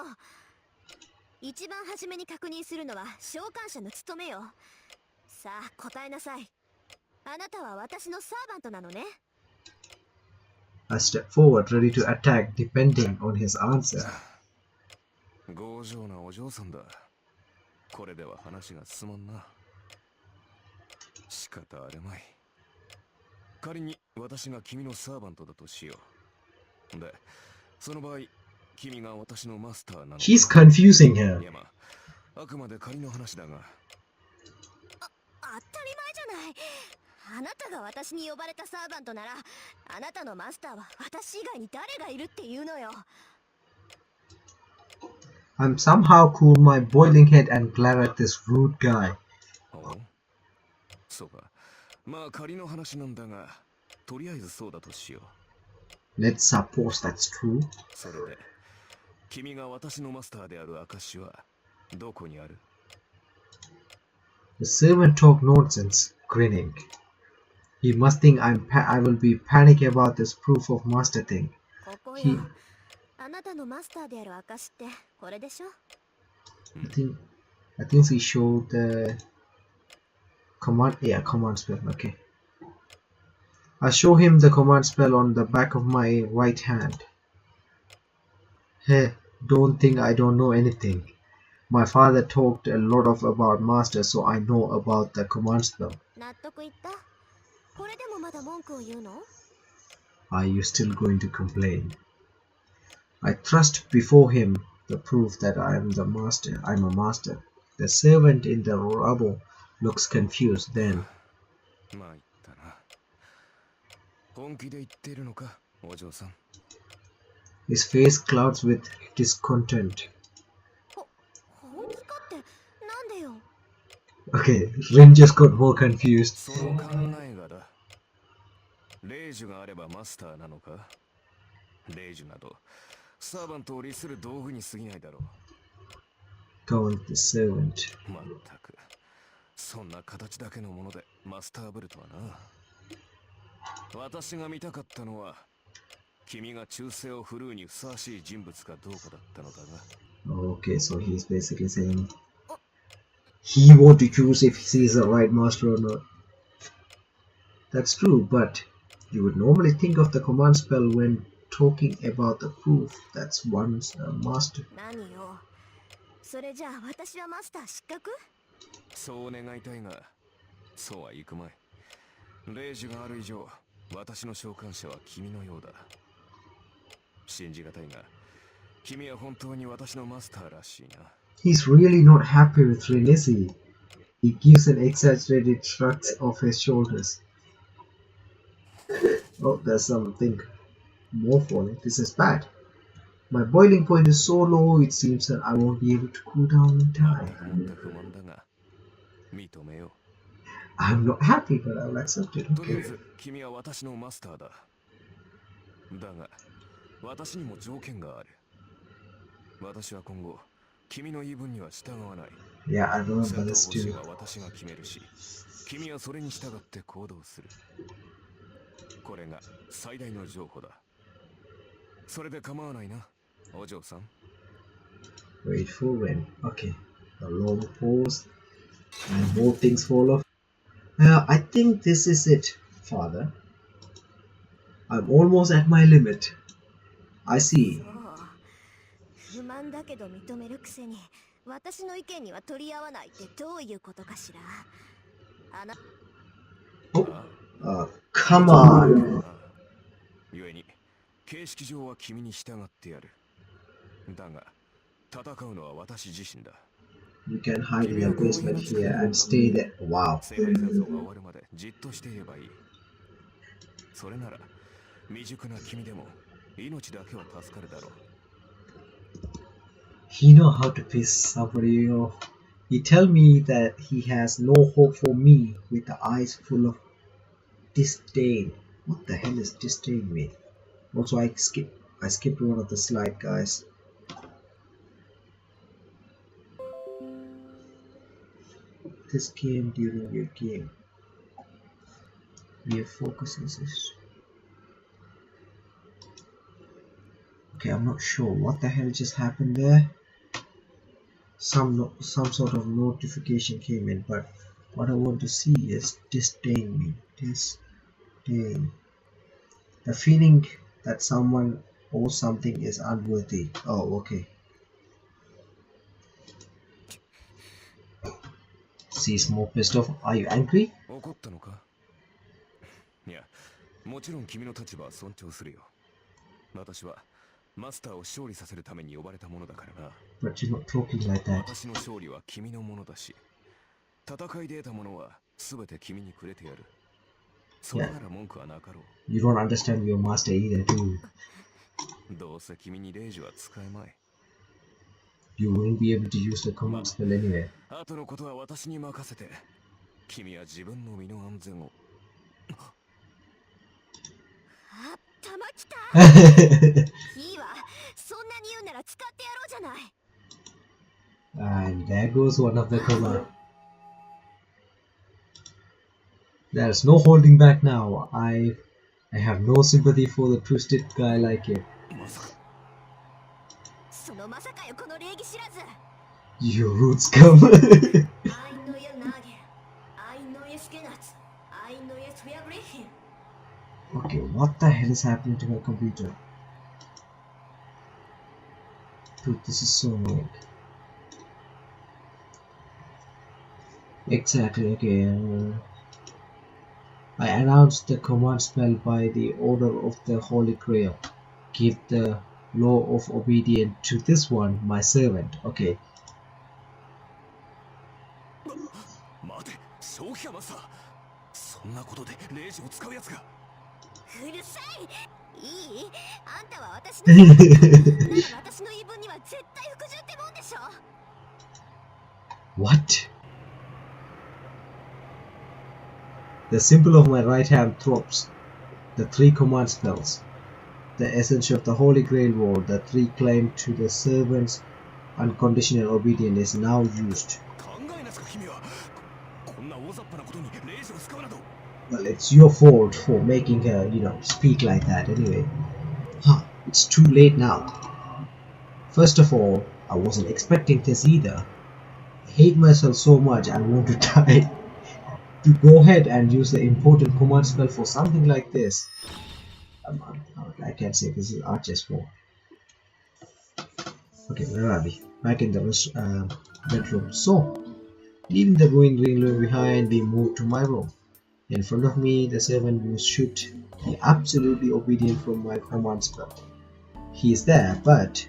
一番初めに確認するのは召喚者の務めよ。さあ、答えなさい。あなたは私のサーバントなのね。I step forward, ready to attack, depending on his answer. 強情なお嬢さんだ。これでは話が進まんな。仕方あるまい。仮に私が君のサーバントだとしよう。で、その場合、君が私のマスターなのか。 He's confusing her. いやまあ、あくまで仮の話だが。当たり前じゃない。あなたが私に呼ばれたサーバントなら、あなたのマスターは私以外に誰がいるっていうのよ。I'm somehow cool my boiling head and glare at this rude guy. おう、そうか。まあ仮の話なんだが、とりあえずそうだとしよう。 Let's suppose that's true. それで、君が私のマスターである証はどこにある？ The servant talked nonsense, grinning. He must think I will be panicking about this proof of master thing. ここ He, よ。あなたのマスターである証ってこれでしょ。 I think he showed the command spell. Okay. I show him the command spell on the back of my right hand. Hey, don't think I don't know anything. My father talked a lot about master, so I know about the command spell. 納得いった？これでもまだ文句を言うの？ Are you still going to complain? I thrust before him the proof that I'm a master. The servant in the rubble looks confused then. まあ言ったな。本気で言っているのか、お嬢さん。 His face clouds with discontent. 本気かってなんでよ。 Okay, Rin just got more confused. その考えがだ。霊樹があればマスターなのか？霊樹など、サーバントを利する道具に過ぎないだろう。Count the servant. まったく、そんな形だけのものでマスターブルとはな。私が見たかったのは、君が忠誠を振るうにふさわしい人物かどうかだったのだが。Okay, so he's basically saying he wants to choose if he's the right master or not. That's true, but you would normally think of the command spell when talking about the proof that's one's master. 何よ。それじゃあ私はマスター失格？そう願いたいが、そうはいくまい。霊樹がある以上、私の召喚者は君のようだ。信じがたいが、君は本当に私のマスターらしいな。 He's really not happy with Rin, is he? He gives an exaggerated shrug of his shoulders. Oh, there's something more falling. This is bad. My boiling point is so low, it seems that I won't be able to cool down in time. 不満だが、認めよ I'm not happy, but I'll accept it. う。とりあえ Okay. ず、君は私のマスターだ。だが、私にも条件がある。私は今後、君の言い分には従わない。 Yeah, I remember 戦闘 this 方針 too. は私が決めるし、君はそれに従って行動する。これが最大の譲歩だ。それで構わないな、お嬢さん。 Wait for when. Okay. A long pause. And more things fall off. I think this is it, father. I'm almost at my limit. I see. そう。不満だけど認めるくせに、私の意見には取り合わないってどういうことかしら。あな、Oh, come on. 故に形式上は君に従ってやる。だが戦うのは私自身だ。 You can hide in the basement here and stay there. Wow. 世界戦争が終わるまでじっとしていればいい。それなら未熟な君でも命だけは助かるだろう。 He know how to piss somebody off. He tell me that he has no hope for me with the eyes full of disdain. What the hell is disdain mean? Also, I skipped one of the slide, guys. This game during your game. Your focus is. Okay, I'm not sure what the hell just happened there. Some sort of notification came in, but what I want to see is disdain me. Disdain. The feeling that someone or something is unworthy. Oh, okay. She's more pissed off. Are you angry? 怒ったのか？いや、もちろん君の立場は尊重するよ。私はマスターを勝利させるために呼ばれたものだからな。But you're not talking like that. 私の勝利は君のものだし、戦いで得たものは全て君にくれてやる。それなら文句はなかろう。You don't understand your master either, do you? どうせ君にレイジは使えまい。You won't be able to use the command spell anyway. あとのことは私に任せて、君は自分の身の安全を。あったまきた。いいわ。そんなに言うなら使ってやろうじゃない。 And there goes one of the command. There's no holding back now. I have no sympathy for the twisted guy like him. そのまさかよこの礼儀知らず。 You rude scum. Okay, what the hell is happening to my computer? Dude, this is so annoying. Exactly, okay. I announced the command spell by the order of the Holy Grail. Give the law of obedience to this one, my servant. Okay. 待て、正気かマスター。そんなことでレイジを使うやつが。うるさい。いい？あんたは私のなら私の言い分には絶対服従ってもんでしょ。 What? The symbol of my right hand throbs. The three command spells. The essence of the Holy Grail War, the three claim to the servant's unconditional obedience is now used. Well, it's your fault for making her, speak like that anyway. Huh, it's too late now. First of all, I wasn't expecting this either. I hate myself so much and want to die. To go ahead and use the important command spell for something like this. I can't say this is Archer's fault. Okay, where are we? Back in the bedroom. So, leaving the ruined room behind, we move to my room. In front of me, the servant should be absolutely obedient from my command spell. He is there, but...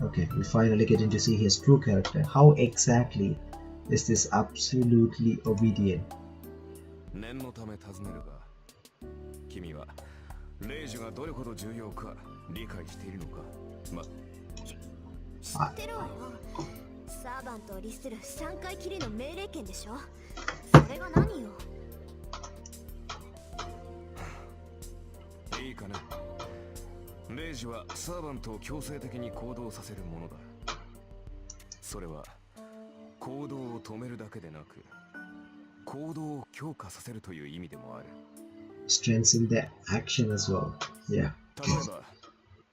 Okay, we finally getting to see his true character. How exactly is this absolutely obedient? I サーバントを律する3回きりの命令権でしょ。それが何よ。いいかね。レイジはサーバントを強制的に行動させるものだ。それは行動を止めるだけでなく、行動を強化させるという意味でもある。Strengthen the action as well. Yeah. 例えば、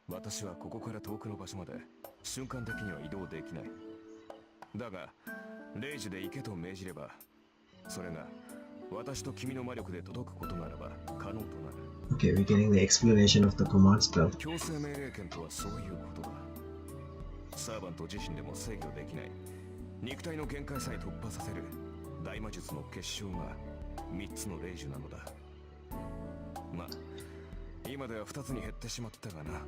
私はここから遠くの場所まで瞬間的には移動できない。だが、レイジで行けと命じれば、それが私と君の魔力で届くことならば可能となる。Okay, we're getting the explanation of the command spell. 強制命令権とはそういうことだ。サーバント自身でも制御できない肉体の限界さえ突破させる大魔術の結晶が3つの霊樹なのだ。まあ今では2つに減ってしまったがな。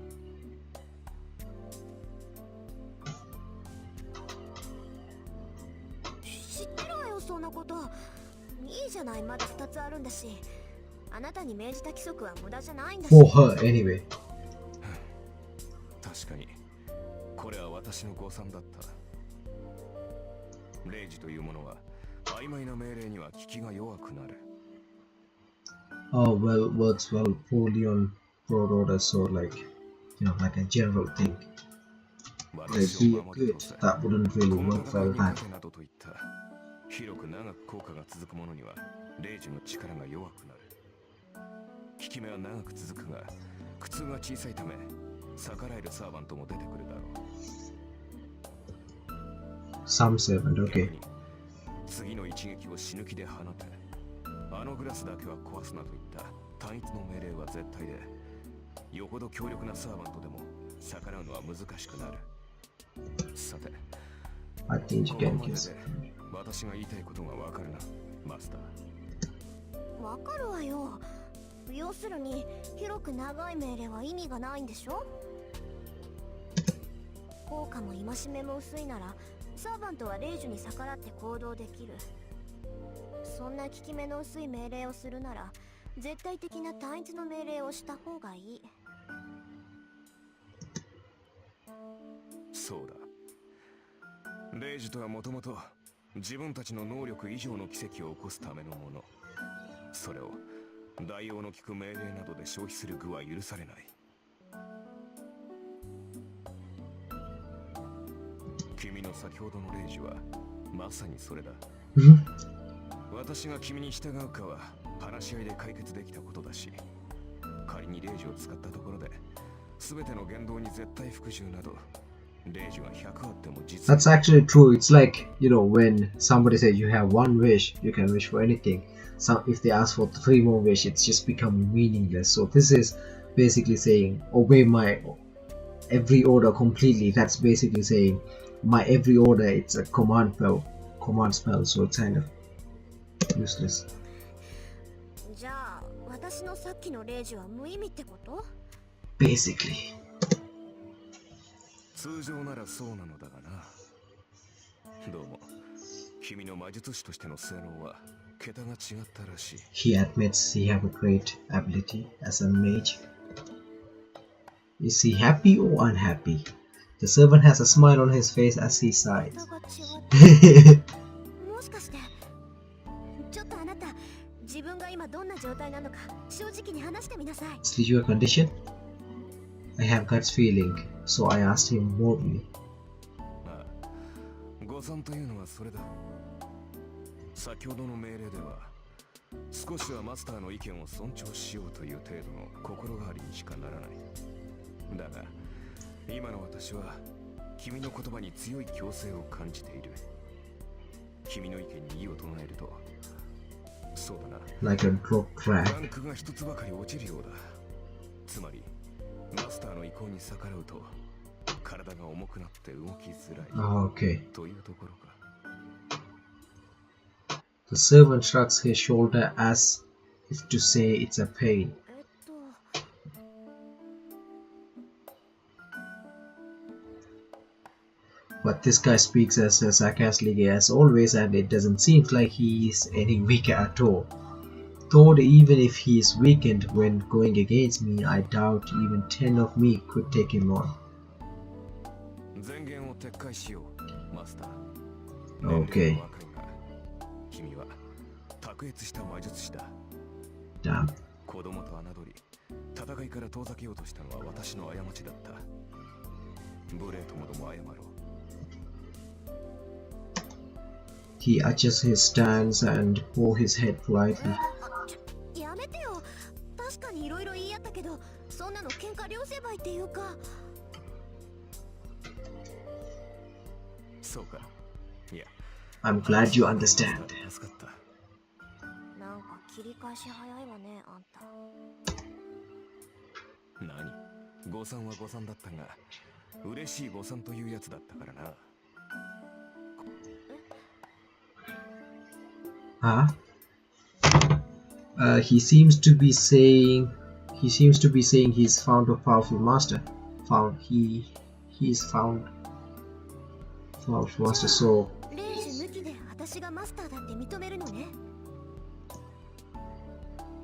知ってるわよ、そんなこと。いいじゃない、まだ2つあるんだし。あなたに命じた規則は無駄じゃないんだし。 For her anyway. 確かにこれは私の誤算だった。霊樹というものは曖昧な命令には効きが弱くなる。 Oh well, works well poorly on broad order, so like, like a general thing. Like be good, that wouldn't really work well that. などといった広く長く効果が続くものには霊樹の力が弱くなる。効き目は長く続くが苦痛が小さいため逆らえるサーバントも出てくるだろう。 Some servant, okay. 次の一撃を死ぬ気で放て、あのグラスだけは壊すなといった単一の命令は絶対で、よほど強力なサーバントでも逆らうのは難しくなる。さて、 I think you こ can のまで guess. で私が言いたいことがわかるな、マスター。わかるわよ。要するに広く長い命令は意味がないんでしょ。効果も戒めも薄いならサーバントは霊樹に逆らって行動できる。そんな効き目の薄い命令をするなら絶対的な単一の命令をした方がいい。そうだ。霊樹とはもともと自分たちの能力以上の奇跡を起こすためのもの。それを代用の効く命令などで消費する具は許されない。君の先ほどの霊樹はまさにそれだ。私が君に従うかは話し合いで解決できたことだし、仮に霊樹を使ったところで全ての言動に絶対服従など霊樹が100あっても実 That's actually true. It's like, when somebody says you have one wish, you can wish for anything. So if they ask for 3 more wishes, it's just become meaningless. So this is basically saying obey my every order completely. That's basically saying my every order, it's a command spell, so it's kind of useless. じゃあ私のさっきの霊樹は無意味ってこと？ Basically. 通常ならそうなのだがな。どうも君の魔術師としての性能は桁が違ったらしい。 He admits he have a great ability as a mage. Is he happy or unhappy? The servant has a smile on his face as he sighs. もしかしてちょっとあなた自分が今どんな状態なのか正直に話してみなさい。 Is this your condition? I have God's feeling, so I asked him boldly. ああ、誤算というのはそれだ。先ほどの命令では少しはマスターの意見を尊重しようという程度の心変わりにしかならない。だが今の私は君の言葉に強い強制を感じている。君の意見に異を唱えると、そうだな、 Like a drop ラ crab. ンクが一つばかり落ちるようだ。つまりマスターの意向に逆らうと体が重くなって動きづらい Okay. というところか。 The servant shrugs his shoulder as if to say it's a pain. But this guy speaks as sarcastically as always, and it doesn't seem like he is any weaker at all. Though even if he is weakened when going against me, I doubt even 10 of me could take him on. 前言を撤回しよう、マスター。 Okay. 年齢は若いが君は卓越した魔術師だ。 Damn. 子供と侮り、戦いから遠ざけようとしたのは私の過ちだった。無礼ともども謝ろう。 He adjusts his stance and bows his head politely. やめてよ。確かにいろいろ言い合ったけど、そんなの喧嘩両成敗っていうか。そうか。いや、 I'm glad you understand. 助かった。なんか切り返し早いわね、あんた。何？誤算は誤算だったが、嬉しい誤算というやつだったからな。 Huh? He seems to be saying he's found a powerful master. He's found powerful master. So レイジ抜きで私がマスターだって認めるのね。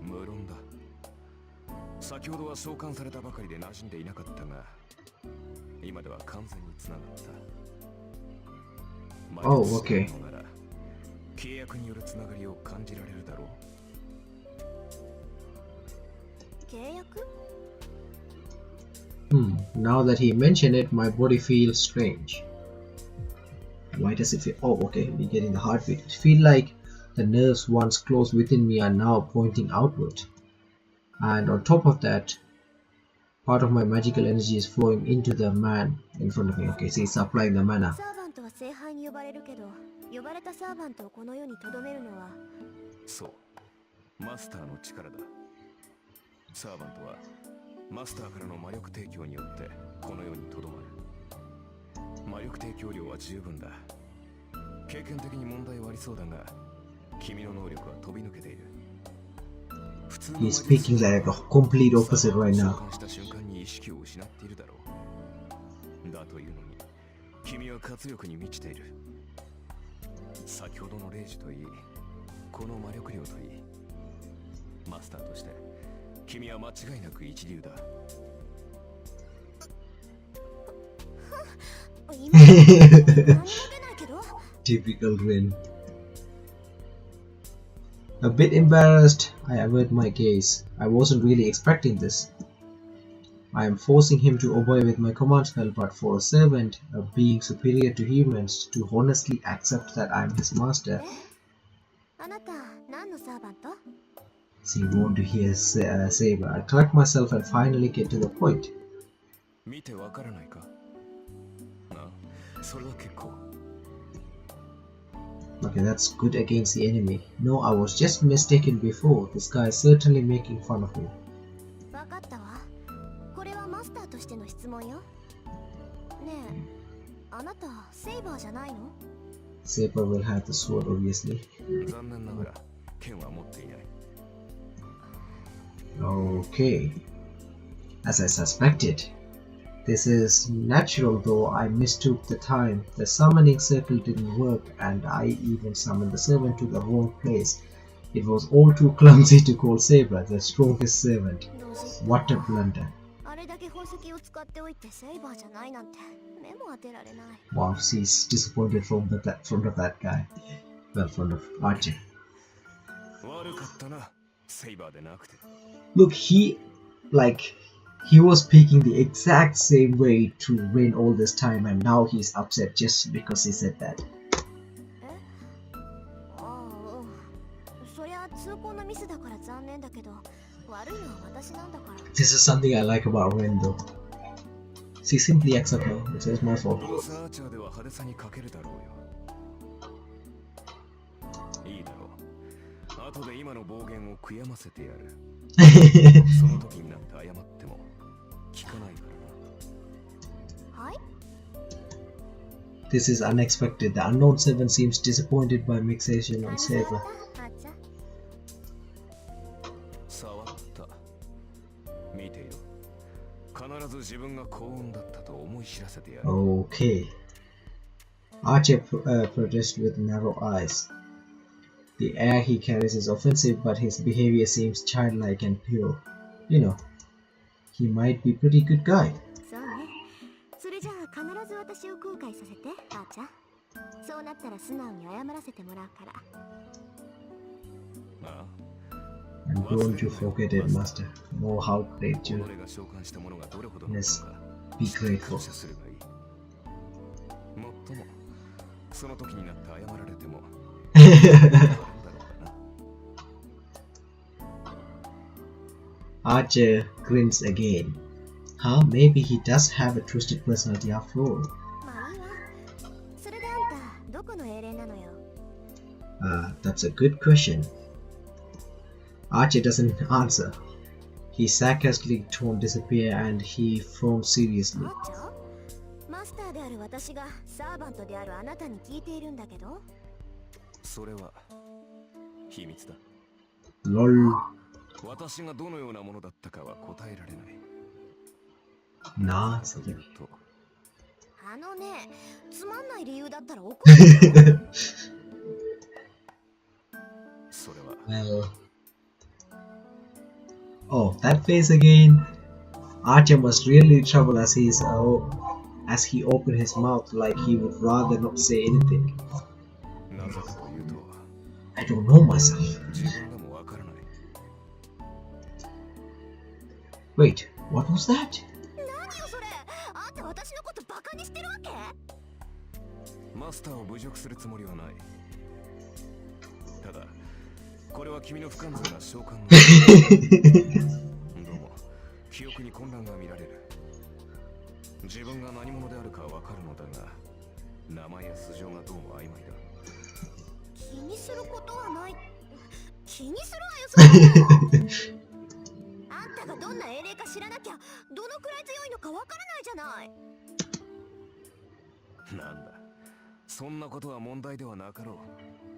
無論だ。先ほどは召喚されたばかりで馴染んでいなかったが、今では完全につながった。Oh, okay. なら契約によるつながりを感じられるだろう。契約？ Now that he mentioned it, my body feels strange. Why does it feel? Oh, okay. We're getting the heartbeat. It feels like the nerves once closed within me are now pointing outward. And on top of that, part of my magical energy is flowing into the man in front of me. Okay, so he's supplying the mana. サーバントは聖杯に呼ばれるけど、呼ばれたサーバントをこの世に留めるのは。そう、マスターの力だ。サーバントはマスターからの魔力提供によってこの世にとどまる。魔力提供量は十分だ。経験的に問題はありそうだが、君の能力は飛び抜けている。He's speaking like a complete opposite right now. 召喚した瞬間に意識を失っているだろう。だというのに、君は活力に満ちている。先ほどのレイジといい、この魔力量といい、マスターとして君は間違いなく一流だ。Typical Rin. A bit embarrassed, I avert my gaze. I wasn't really expecting this. I am forcing him to obey with my command spell, but for a servant, a being superior to humans, to honestly accept that I am his master. あなた、何のサーバント？ So you want to hear Saber. I collect myself and finally get to the point. 見てわからないか？あ、それは結構。Okay, that's good against the enemy. No, I was just mistaken before. This guy is certainly making fun of me. わかったわ。これはマスターとしての質問よ。ねえ、あなたセイバーじゃないの？ Saber will have the sword, obviously. 残念ながら剣は持っていない。Okay. As I suspected. This is natural, though I mistook the time. The summoning circle didn't work and I even summoned the servant to the wrong place. It was all too clumsy to call Saber the strongest servant. What a blunder. あれだけ宝石を使っておいてセイバーじゃないなんて目も当てられない。 Wow, she's disappointed from front of that guy. Well, front of Archer. 悪かったな、セイバーでなくて。 Look, he was speaking the exact same way to win all this time and now he's upset just because he said that. ああ、そりゃ通行のミスだから残念だけど、悪いのは私なんだから。 This is something I like about Ren though. She simply accepts her. It is my fault. どうせアーチャーでは派手さに欠けるだろうよ。いいだろう。後で今の暴言を悔やませてやる。その時になって謝っても聞かないからな。はい？ This is unexpected. The unknown seven seems disappointed by mixation on Saber. あちゃ。触った。見ていろ。必ず自分が幸運だったと思い知らせてやる。Okay. Archer protests with narrow eyes. The air he carries is offensive, but his behavior seems childlike and pure. You know, he might be a pretty good guy. そうね。それじゃあ必ず私を後悔させて、あーちゃん。そうなったら素直に謝らせてもらうから。ああ。 And don't you forget it, Master. Know how great you 己が召喚したものがどれほどの Yes. ものか be grateful. 感謝するがいい。もっとも、その時になって謝られてもなんだろうかな。Archer grins again. Huh? Maybe he does have a twisted personality after all. まあいいわ。それであんた、どこの英霊なのよ。That's a good question. Archer doesn't answer. His sarcastic tone disappears and he frowns seriously. あーちゃん？マスターである私がサーバントであるあなたに聞いているんだけど。それは秘密だ。Lol. 私がどのようなものだったかは答えられない。 Nah, というと、あのね、つまんない理由だったら怒るよ。それは well. Oh, that face again. Archer must really trouble as he opened his mouth like he would rather not say anything. なぜかというと、 I don't know myself. 自分でもわからない。 Wait, what was that? 何よそれ。あんた私のことバカにしてるわけ？マスターを侮辱するつもりはない。ただ、これは君の不完全な召喚のどうも、記憶に混乱が見られる。自分が何者であるかはわかるのだが、名前や素性がどうも曖昧だ。気にすることはない。気にするわよそれ。あんたがどんな英霊か知らなきゃどのくらい強いのかわからないじゃない。なんだ、そんなことは問題ではなかろう。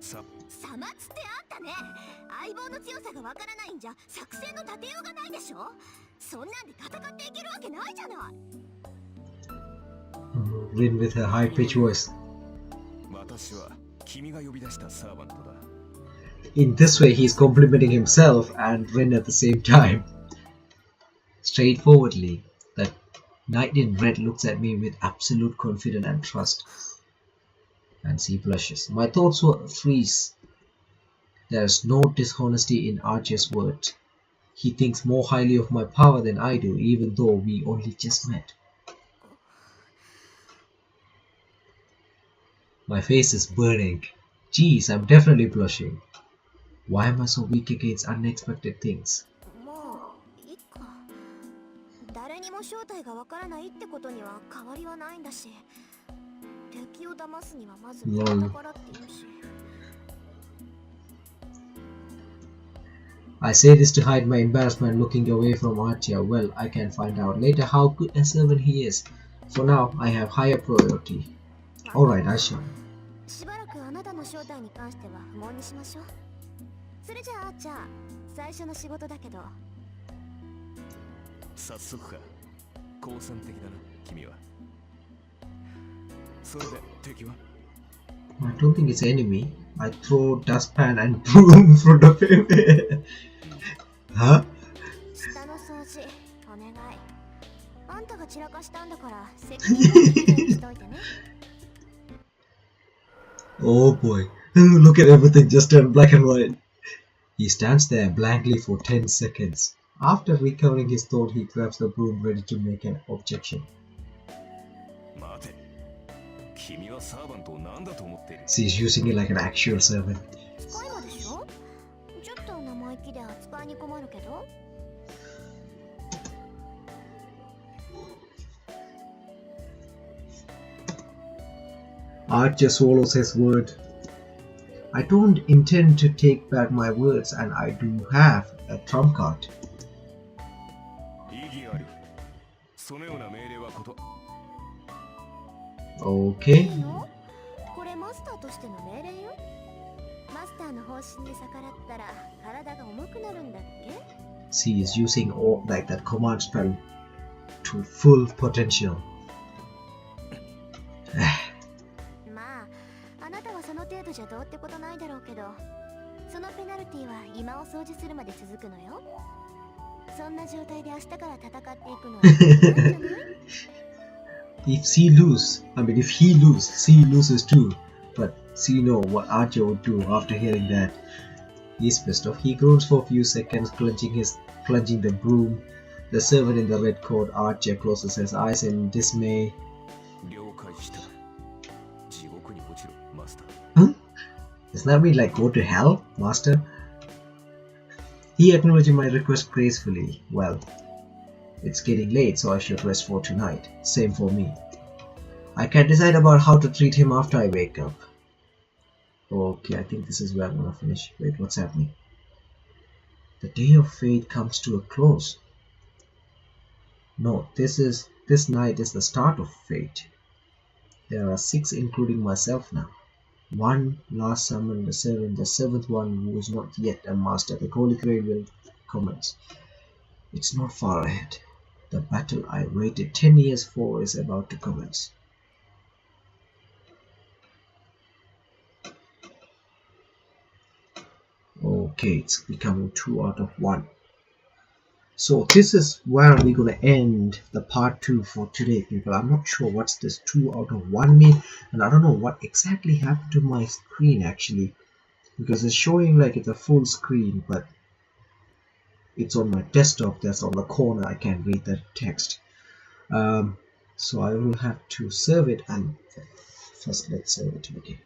さ、様っつってあんたね、相棒の強さがわからないんじゃ作戦の立てようがないでしょ。そんなんで戦っていけるわけないじゃない。Rin with her high-pitched voice. 私は君が呼び出したサーバントだ。 In this way, he's complimenting himself and Rin at the same time. Straightforwardly, that knight in red looks at me with absolute confidence and trust. And she blushes. My thoughts were freeze. There's no dishonesty in Archer's words. He thinks more highly of my power than I do, even though we only just met. My face is burning. Geez, I'm definitely blushing. Why am I so weak against unexpected things? もういいか。誰にも正体がわからないってことには変わりはないんだし、敵を騙すにはまず味方からって言うし。I say this to hide my embarrassment looking away from Archer. Well, I can find out later how good a servant he is. For now, I have higher priority. Alright, I shall. しばらくあなたの正体に関しては不問にしましょう。それじゃああーちゃん、最初の仕事だけど。早速か。好戦的だな、君は。それで敵は？ I don't think it's enemy. I throw dustpan and broom in front of him. Huh? 下の掃除、お願い。あんたが散らかしたんだから責任持ってきれいにしといてね。Oh boy. Look at everything just turned black and white. He stands there blankly for 10 seconds. After recovering his thought, he grabs the broom ready to make an objection. 待て。君はサーバントを何だと思っている？ She's using it like an actual servant. 使い魔でしょ？ちょっと生意気で扱いに困るけど。Archer swallows his word. I don't intend to take back my words, and I do have a trump card. 意義あり。そのような命令はこと。Okay. いいの？これマスターとしての命令よ。マスターの方針に逆らったら体が重くなるんだっけ？ She is using all like that command spell to full potential. まあ、あなたはその程度じゃどうってことないだろうけど、そのペナルティは今を掃除するまで続くのよ。そんな状態で明日から戦っていくのはないんじゃない？ If she loses too. But she know what Archer would do after hearing that. He's pissed off. He groans for a few seconds, clutching the broom. The servant in the red coat, Archer, closes his eyes in dismay. 了解した。地獄に落ちろ、マスター。 Huh? Does that mean like go to hell, master? He acknowledged my request gracefully. Well, it's getting late, so I should rest for tonight. Same for me. I can decide about how to treat him after I wake up. Okay, I think this is where I'm gonna finish. Wait, what's happening? The day of fate comes to a close. No, this night is the start of fate. There are 6 including myself now. One last summon the seven, the seventh one who is not yet a master. The Holy Grail will commence. It's not far ahead. The battle I waited 10 years for is about to commence. Okay, it's becoming 2 out of 1. So this is where we're gonna end the part 2 for today, people. I'm not sure what's this 2 out of 1 mean, and I don't know what exactly happened to my screen actually, because it's showing like it's a full screen, but it's on my desktop that's on the corner. I can't read the text. So I will have to save it, and first let's save it. Okay,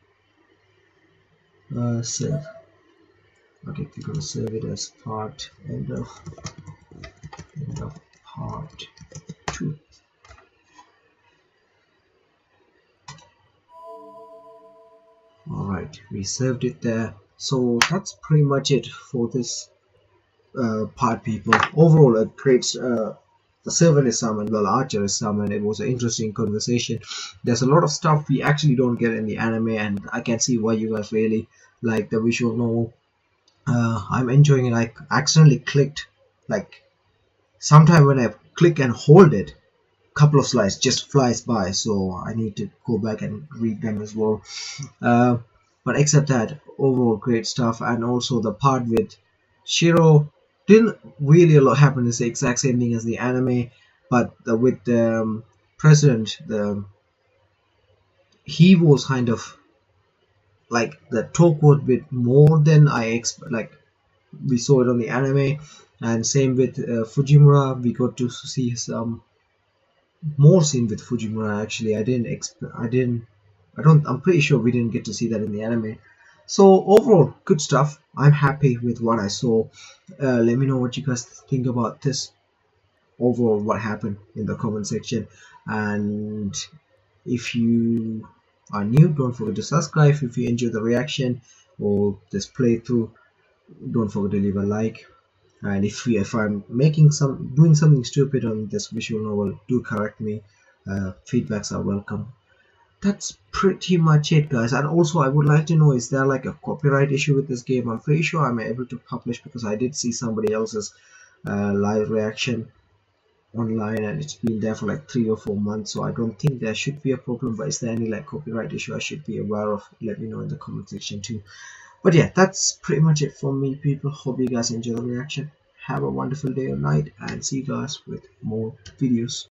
save. Okay, we're gonna save it as part end of part 2. Alright, we saved it there. So that's pretty much it for this part, people. Overall, a great the servant is summoned, well, archer is summoned. It was an interesting conversation. There's a lot of stuff we actually don't get in the anime, and I can see why you guys really like the visual novel. I'm enjoying it. I accidentally clicked, like, sometime when I click and hold it, couple of slides just flies by, so I need to go back and read them as well. But except that, overall great stuff. And also the part with Shiro didn't really a lot happen. It's the exact same thing as the anime, but with the president, he was kind of like the talk was a bit more than I expect. Like we saw it on the anime, and same with Fujimura. We got to see some more scene with Fujimura. Actually, I'm pretty sure we didn't get to see that in the anime. So overall, good stuff. I'm happy with what I saw. Let me know what you guys think about this. Overall, what happened in the comment section. And if you are new, don't forget to subscribe. If you enjoy the reaction or this playthrough, don't forget to leave a like. And if I'm doing something stupid on this visual novel, do correct me. Feedbacks are welcome. That's pretty much it, guys. And also, I would like to know, is there like a copyright issue with this game? I'm pretty sure I'm able to publish, because I did see somebody else's live reaction online, and it's been there for like 3 or 4 months, so I don't think there should be a problem. But is there any like copyright issue I should be aware of? Let me know in the comment section too. But yeah, that's pretty much it for me, people. Hope you guys enjoy the reaction. Have a wonderful day or night, and see you guys with more videos.